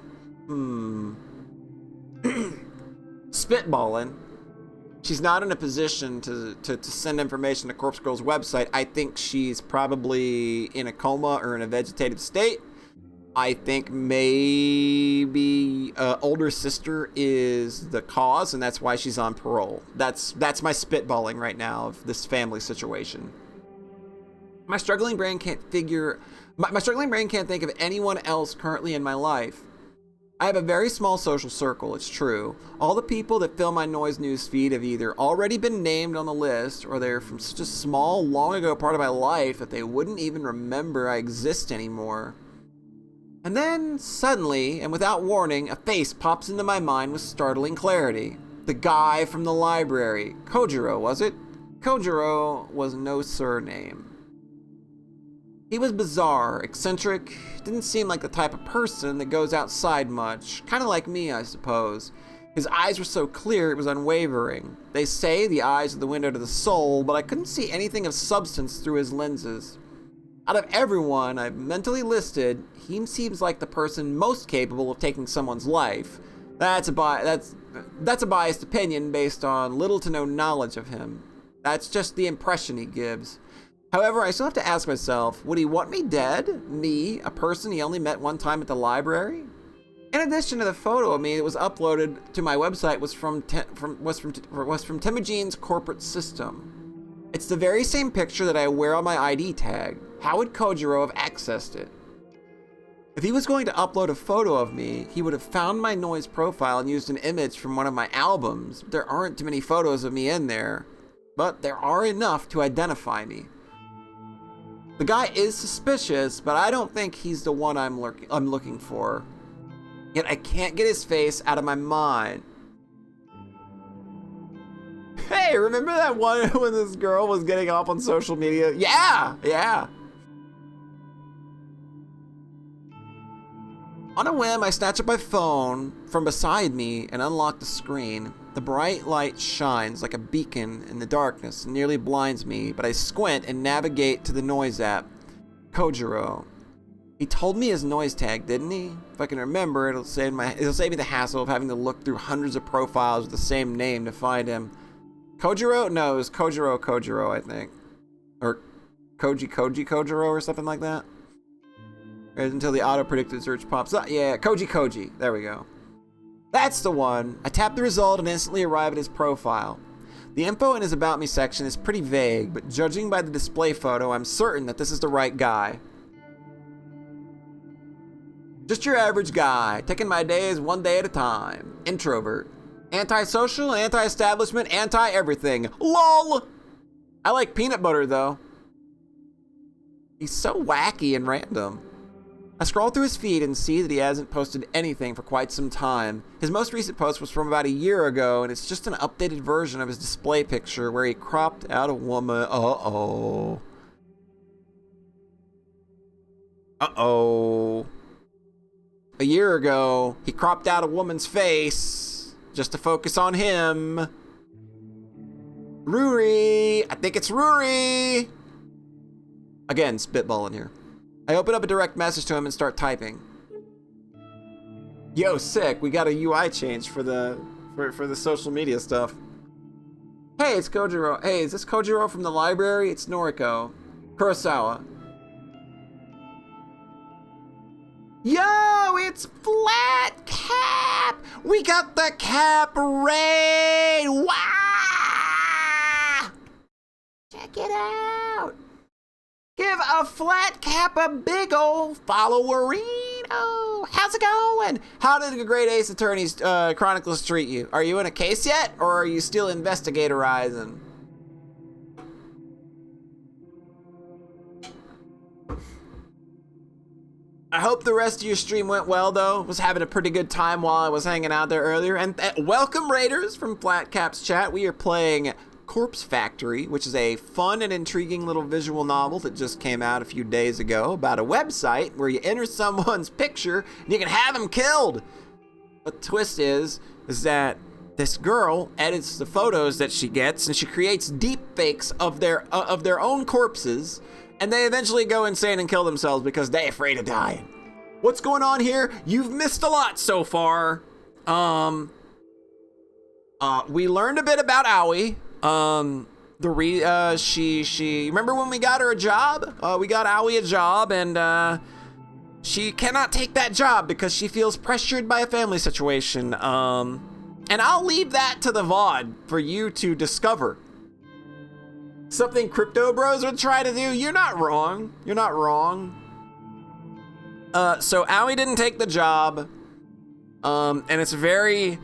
Spitballing. She's not in a position to send information to Corpse Girl's website. I think she's probably in a coma or in a vegetative state. I think maybe older sister is the cause, and that's why she's on parole. That's my spitballing right now of this family situation. My struggling brain can't think of anyone else currently in my life. I have a very small social circle, it's true. All the people that fill my Noise news feed have either already been named on the list, or they're from such a small, long ago part of my life that they wouldn't even remember I exist anymore. And then, suddenly, and without warning, a face pops into my mind with startling clarity. The guy from the library. Kojiro, was it? Kojiro was no surname. He was bizarre, eccentric, didn't seem like the type of person that goes outside much. Kind of like me, I suppose. His eyes were so clear it was unwavering. They say the eyes are the window to the soul, but I couldn't see anything of substance through his lenses. Out of everyone I've mentally listed, he seems like the person most capable of taking someone's life. That's a biased opinion based on little to no knowledge of him. That's just the impression he gives. However, I still have to ask myself, would he want me dead? Me, a person he only met one time at the library? In addition to the photo of me that was uploaded to my website was from Temujine's corporate system. It's the very same picture that I wear on my ID tag. How would Kojiro have accessed it? If he was going to upload a photo of me, he would have found my Noise profile and used an image from one of my albums. There aren't too many photos of me in there. but there are enough to identify me. The guy is suspicious, but I don't think he's the one I'm looking for. Yet I can't get his face out of my mind. Hey, remember that one when this girl was getting off on social media? Yeah. On a whim, I snatch up my phone from beside me and unlock the screen. The bright light shines like a beacon in the darkness and nearly blinds me, but I squint and navigate to the noise app. Kojiro. He told me his noise tag, didn't he? If I can remember, it'll save me the hassle of having to look through hundreds of profiles with the same name to find him. Kojiro? No, it was Kojiro, I think. Or Kojiro or something like that. Until the auto-predicted search pops up. Yeah, Koji. There we go. That's the one. I tap the result and instantly arrive at his profile. The info in his About Me section is pretty vague, but judging by the display photo, I'm certain that this is the right guy. Just your average guy, taking my days one day at a time. Introvert. Antisocial, anti-establishment, anti-everything. LOL! I like peanut butter, though. He's so wacky and random. I scroll through his feed and see that he hasn't posted anything for quite some time. His most recent post was from about a year ago, and it's just an updated version of his display picture where he cropped out a woman. Uh-oh. A year ago, he cropped out a woman's face just to focus on him. Ruri! I think it's Ruri! Again, spitballing here. I open up a direct message to him and start typing. Yo, sick, we got a UI change for the social media stuff. Hey, it's Kojiro. Hey, is this Kojiro from the library? It's Noriko. Kurosawa. Yo, it's Flat Cap! We got the Cap raid! Wow! Check it out! Give a Flat Cap a big ol' followerino. How's it going? How did the Great Ace Attorney's Chronicles treat you? Are you in a case yet, or are you still investigatorizing? I hope the rest of your stream went well, though. Was having a pretty good time while I was hanging out there earlier. And welcome, Raiders, from Flat Cap's chat. We are playing Corpse Factory, which is a fun and intriguing little visual novel that just came out a few days ago about a website where you enter someone's picture and you can have them killed. But the twist is that this girl edits the photos that she gets and she creates deep fakes of their own corpses, and they eventually go insane and kill themselves because they're afraid of dying. What's going on here? You've missed a lot so far. We learned a bit about Aoi. She remember when we got her a job? We got Aoi a job, and she cannot take that job because she feels pressured by a family situation. And I'll leave that to the VOD for you to discover. Something Crypto Bros would try to do. You're not wrong. You're not wrong. So Aoi didn't take the job. And it's very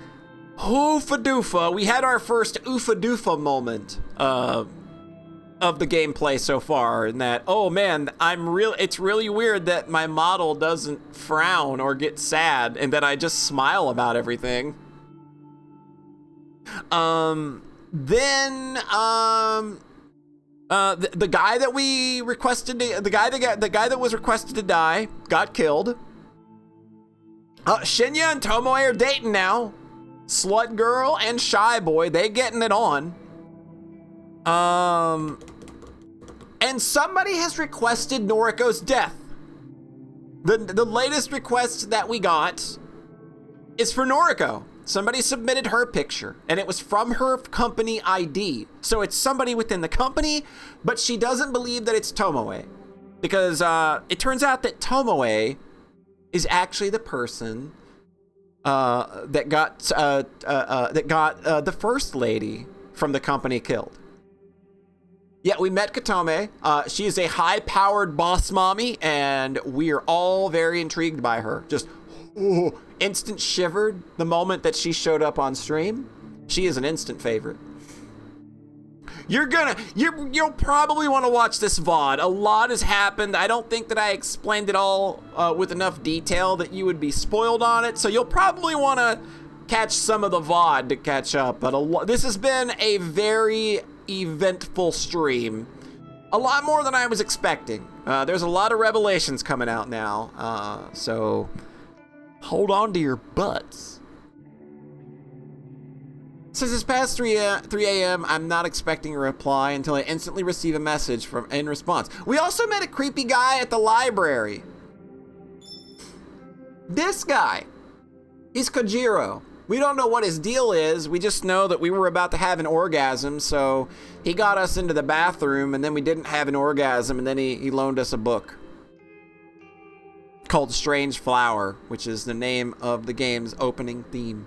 oofa-doofa. We had our first oofa-doofa moment of the gameplay so far, in that, oh man, it's really weird that my model doesn't frown or get sad and that I just smile about everything. The guy that we requested the guy that was requested to die got killed. Shinya and Tomoe are dating now. Slut Girl and Shy Boy, they getting it on. And somebody has requested Noriko's death. The latest request that we got is for Noriko. Somebody submitted her picture, and it was from her company ID. So it's somebody within the company, but she doesn't believe that it's Tomoe, because it turns out that Tomoe is actually the person that got the first lady from the company killed. Yeah, we met Katome. She is a high-powered boss mommy, and we are all very intrigued by her. Just instant shivered the moment that she showed up on stream. She is an instant favorite. You'll probably want to watch this VOD. A lot has happened. I don't think that I explained it all with enough detail that you would be spoiled on it. So you'll probably want to catch some of the VOD to catch up. But this has been a very eventful stream. A lot more than I was expecting. There's a lot of revelations coming out now. So hold on to your butts. Since it's past 3 a.m., I'm not expecting a reply until I instantly receive a message in response. We also met a creepy guy at the library. This guy. He's Kojiro. We don't know what his deal is. We just know that we were about to have an orgasm, so he got us into the bathroom, and then we didn't have an orgasm, and then he loaned us a book called Strange Flower, which is the name of the game's opening theme.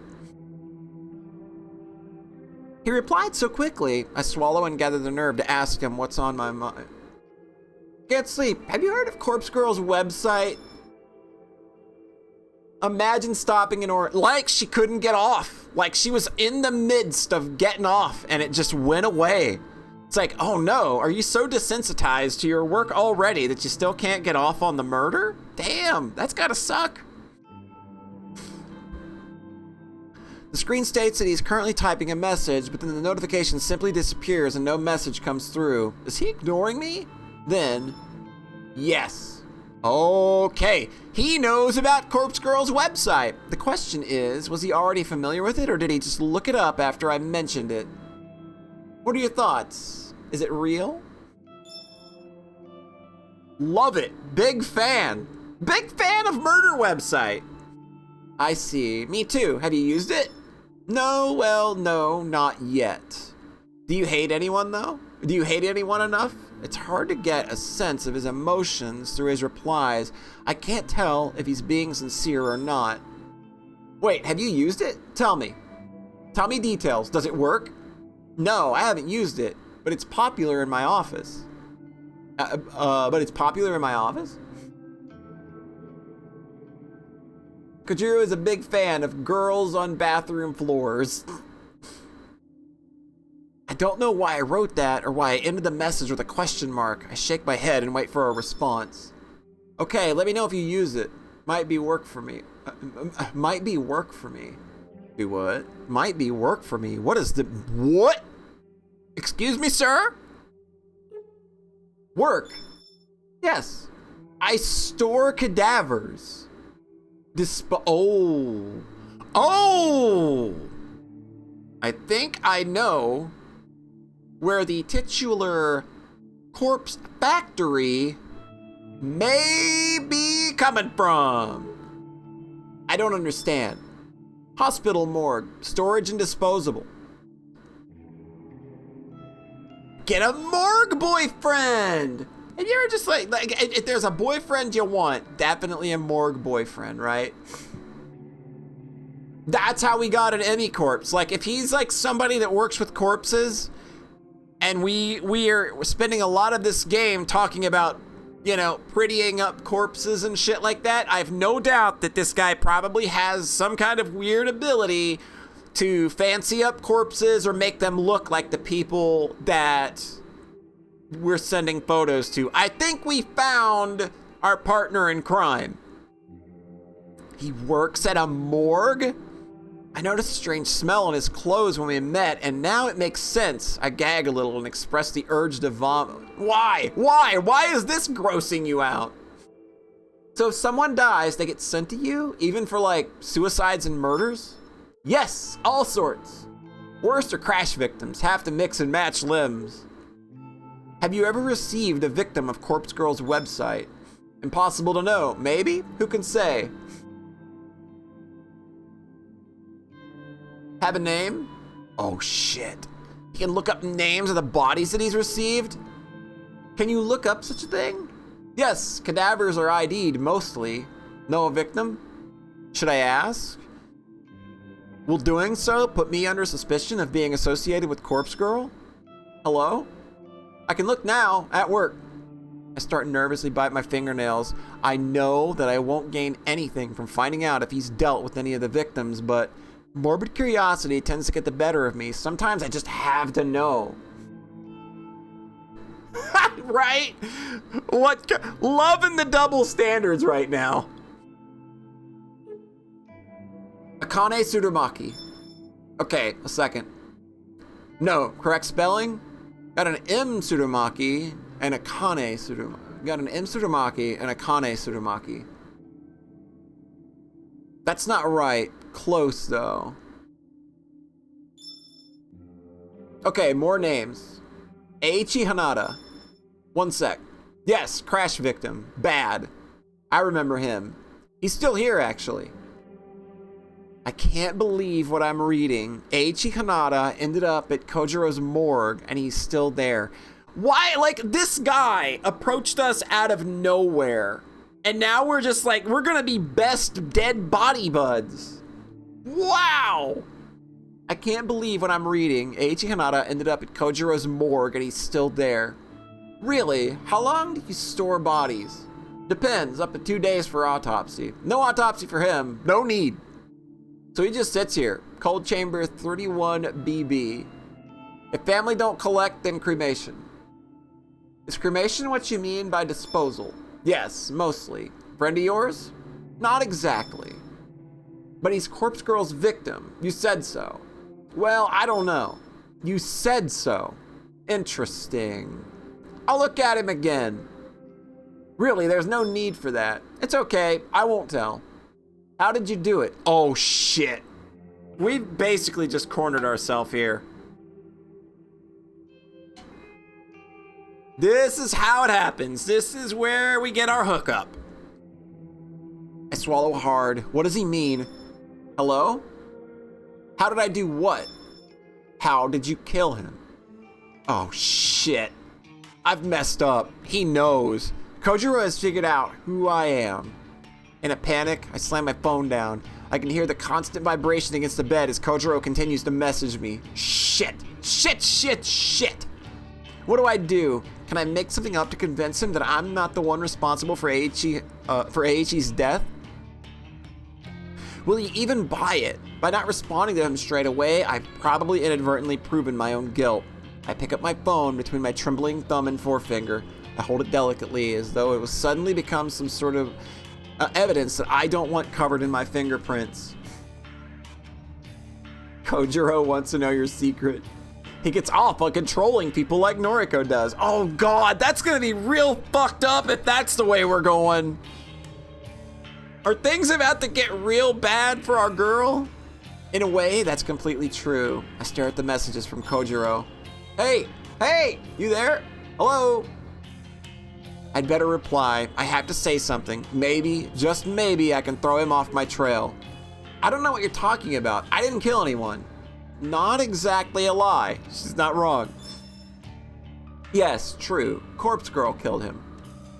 He replied so quickly, I swallow and gather the nerve to ask him what's on my mind. Can't sleep. Have you heard of Corpse Girl's website? Imagine stopping like she couldn't get off. Like she was in the midst of getting off and it just went away. It's like, oh no, are you so desensitized to your work already that you still can't get off on the murder? Damn, that's gotta suck. The screen states that he's currently typing a message, but then the notification simply disappears and no message comes through. Is he ignoring me? Then, yes. Okay, he knows about Corpse Girl's website. The question is, was he already familiar with it or did he just look it up after I mentioned it? What are your thoughts? Is it real? Love it. Big fan. Big fan of murder website. I see. Me too. Have you used it? No, well, no, not yet. Do you hate anyone, though? Do you hate anyone enough? It's hard to get a sense of his emotions through his replies. I can't tell if he's being sincere or not. Wait, have you used it? Tell me. Tell me details. Does it work? No, I haven't used it, but it's popular in my office. But it's popular in my office? Kojiro is a big fan of girls on bathroom floors. I don't know why I wrote that or why I ended the message with a question mark. I shake my head and wait for a response. Okay, let me know if you use it. Might be work for me. Might be work for me. Do what? Might be work for me. What is the... What? Excuse me, sir? Work. Yes. I store cadavers. Oh! I think I know where the titular corpse factory may be coming from. I don't understand. Hospital morgue, storage and disposable. Get a morgue boyfriend! Have you ever just like if there's a boyfriend you want, definitely a morgue boyfriend, right? That's how we got an Emmy corpse. Like if he's like somebody that works with corpses and we are spending a lot of this game talking about, you know, prettying up corpses and shit like that, I have no doubt that this guy probably has some kind of weird ability to fancy up corpses or make them look like the people that we're sending photos to. I think we found our partner in crime. He works at a morgue? I noticed a strange smell on his clothes when we met, and now it makes sense. I gag a little and express the urge to vomit. Why? Why? Why is this grossing you out? So if someone dies, they get sent to you? Even for like suicides and murders? Yes, all sorts. Worst are crash victims, have to mix and match limbs. Have you ever received a victim of Corpse Girl's website? Impossible to know. Maybe? Who can say? Have a name? Oh shit. He can look up names of the bodies that he's received? Can you look up such a thing? Yes, cadavers are ID'd mostly. Know a victim? Should I ask? Will doing so put me under suspicion of being associated with Corpse Girl? Hello? I can look now, at work. I start nervously bite my fingernails. I know that I won't gain anything from finding out if he's dealt with any of the victims, but morbid curiosity tends to get the better of me. Sometimes I just have to know. Right? Loving the double standards right now. Akane Tsurumaki. Okay, a second. No, correct spelling? Got an M Tsurumaki and a Kane Tsurumaki. Got an M Tsurumaki and a Kane Tsurumaki. That's not right. Close, though. Okay, more names. Eiichi Hanada. One sec. Yes, crash victim. Bad. I remember him. He's still here, actually. I can't believe what I'm reading. Eiichi Hanada ended up at Kojiro's morgue, and he's still there. Why? Like, this guy approached us out of nowhere. And now we're just like, we're gonna be best dead body buds. Wow! I can't believe what I'm reading. Eiichi Hanada ended up at Kojiro's morgue, and he's still there. Really? How long do you store bodies? Depends. Up to 2 days for autopsy. No autopsy for him. No need. So he just sits here. Cold chamber 31BB. If family don't collect, then cremation. Is cremation what you mean by disposal? Yes, mostly. Friend of yours? Not exactly. But he's Corpse Girl's victim. You said so. Well, I don't know. You said so. Interesting. I'll look at him again. Really, there's no need for that. It's okay. I won't tell. How did you do it? Oh, shit. We've basically just cornered ourselves here. This is how it happens. This is where we get our hookup. I swallow hard. What does he mean? Hello? How did I do what? How did you kill him? Oh, shit. I've messed up. He knows. Kojiro has figured out who I am. In a panic, I slam my phone down. I can hear the constant vibration against the bed as Kojiro continues to message me. Shit. Shit, shit, shit. What do I do? Can I make something up to convince him that I'm not the one responsible for Eiichi's death? Will he even buy it? By not responding to him straight away, I've probably inadvertently proven my own guilt. I pick up my phone between my trembling thumb and forefinger. I hold it delicately as though it was suddenly become some sort of evidence that I don't want covered in my fingerprints. Kojiro wants to know your secret. He gets off on controlling people like Noriko does. Oh god, that's gonna be real fucked up if that's the way we're going. Are things about to get real bad for our girl? In a way, that's completely true. I stare at the messages from Kojiro. Hey, hey, you there? Hello? I'd better reply. I have to say something. Maybe, just maybe, I can throw him off my trail. I don't know what you're talking about. I didn't kill anyone. Not exactly a lie. She's not wrong. Yes, true. Corpse Girl killed him.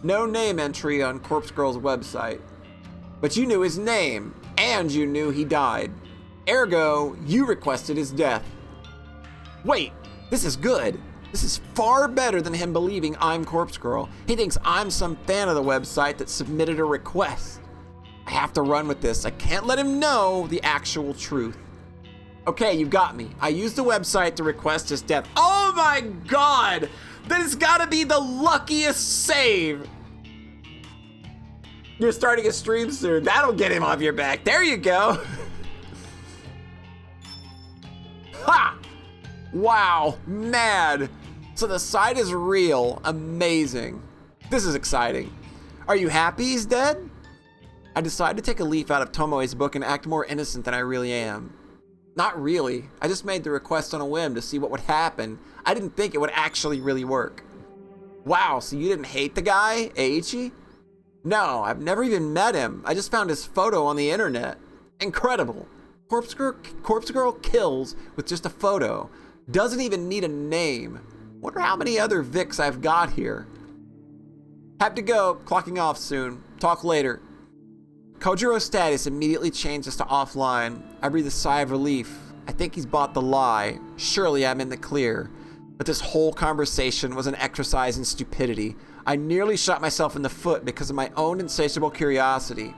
No name entry on Corpse Girl's website. But you knew his name, and you knew he died. Ergo, you requested his death. Wait, this is good. This is far better than him believing I'm Corpse Girl. He thinks I'm some fan of the website that submitted a request. I have to run with this. I can't let him know the actual truth. Okay, you got me. I used the website to request his death. Oh my god! That has gotta be the luckiest save! You're starting a stream soon. That'll get him off your back. There you go. Ha! Wow, mad. So the site is real. Amazing. This is exciting. Are you happy he's dead? I decide to take a leaf out of Tomoe's book and act more innocent than I really am. Not really. I just made the request on a whim to see what would happen. I didn't think it would actually really work. Wow, so you didn't hate the guy, Eiichi? No, I've never even met him. I just found his photo on the internet. Incredible. Corpse Girl kills with just a photo. Doesn't even need a name. Wonder how many other Vics I've got here. Have to go. Clocking off soon. Talk later. Kojiro's status immediately changes to offline. I breathe a sigh of relief. I think he's bought the lie. Surely I'm in the clear. But this whole conversation was an exercise in stupidity. I nearly shot myself in the foot because of my own insatiable curiosity.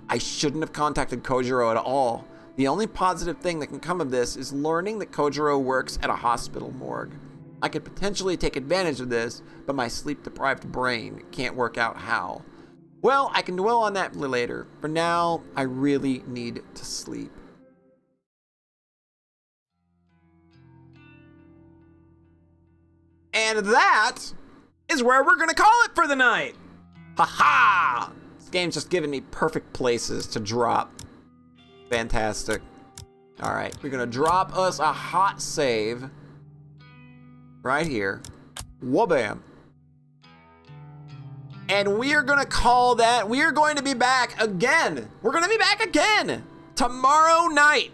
I shouldn't have contacted Kojiro at all. The only positive thing that can come of this is learning that Kojiro works at a hospital morgue. I could potentially take advantage of this, but my sleep-deprived brain can't work out how. Well, I can dwell on that later. For now, I really need to sleep. And that is where we're gonna call it for the night. Ha-ha! This game's just giving me perfect places to drop. Fantastic. All right, we're gonna drop us a hot save right here. Wha-bam. And we are gonna call that, we are going to be back again. We're gonna be back again tomorrow night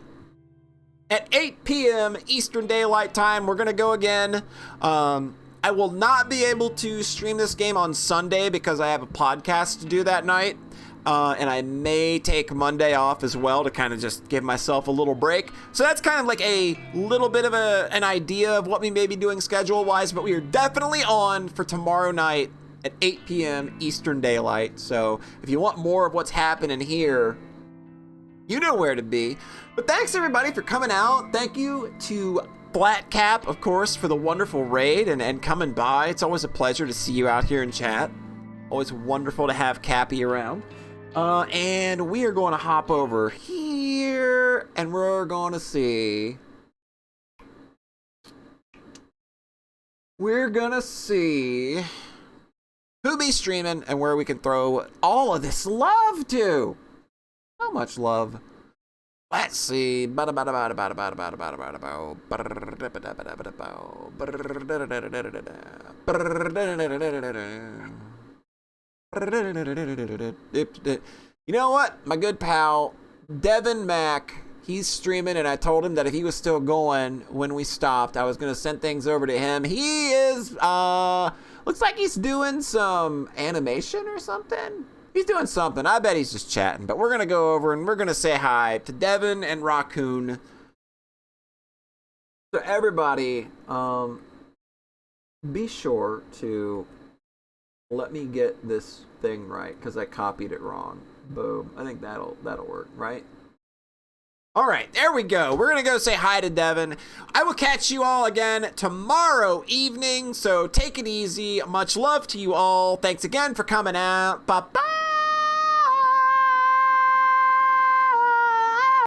at 8 p.m. Eastern Daylight Time. We're gonna go again. I will not be able to stream this game on Sunday because I have a podcast to do that night. And I may take Monday off as well to kind of just give myself a little break. So that's kind of like a little bit of an idea of what we may be doing schedule-wise, but we are definitely on for tomorrow night at 8 p.m. Eastern Daylight. So if you want more of what's happening here, you know where to be. But thanks everybody for coming out. Thank you to Flat Cap, of course, for the wonderful raid and coming by. It's always a pleasure to see you out here in chat. Always wonderful to have Cappy around. And we are going to hop over here and we're going to see. We're going to see who be streaming and where we can throw all of this love to. How much love? Let's see. You know what? My good pal, Devin Mack, he's streaming, and I told him that if he was still going when we stopped, I was going to send things over to him. He is, looks like he's doing some animation or something. He's doing something. I bet he's just chatting, but we're going to go over and we're going to say hi to Devin and Raccoon. So everybody, be sure to let me get this thing right because I copied it wrong. Boom. I think that'll work, right? All right, there we go. We're going to go say hi to Devin. I will catch you all again tomorrow evening, so take it easy. Much love to you all. Thanks again for coming out. Bye-bye.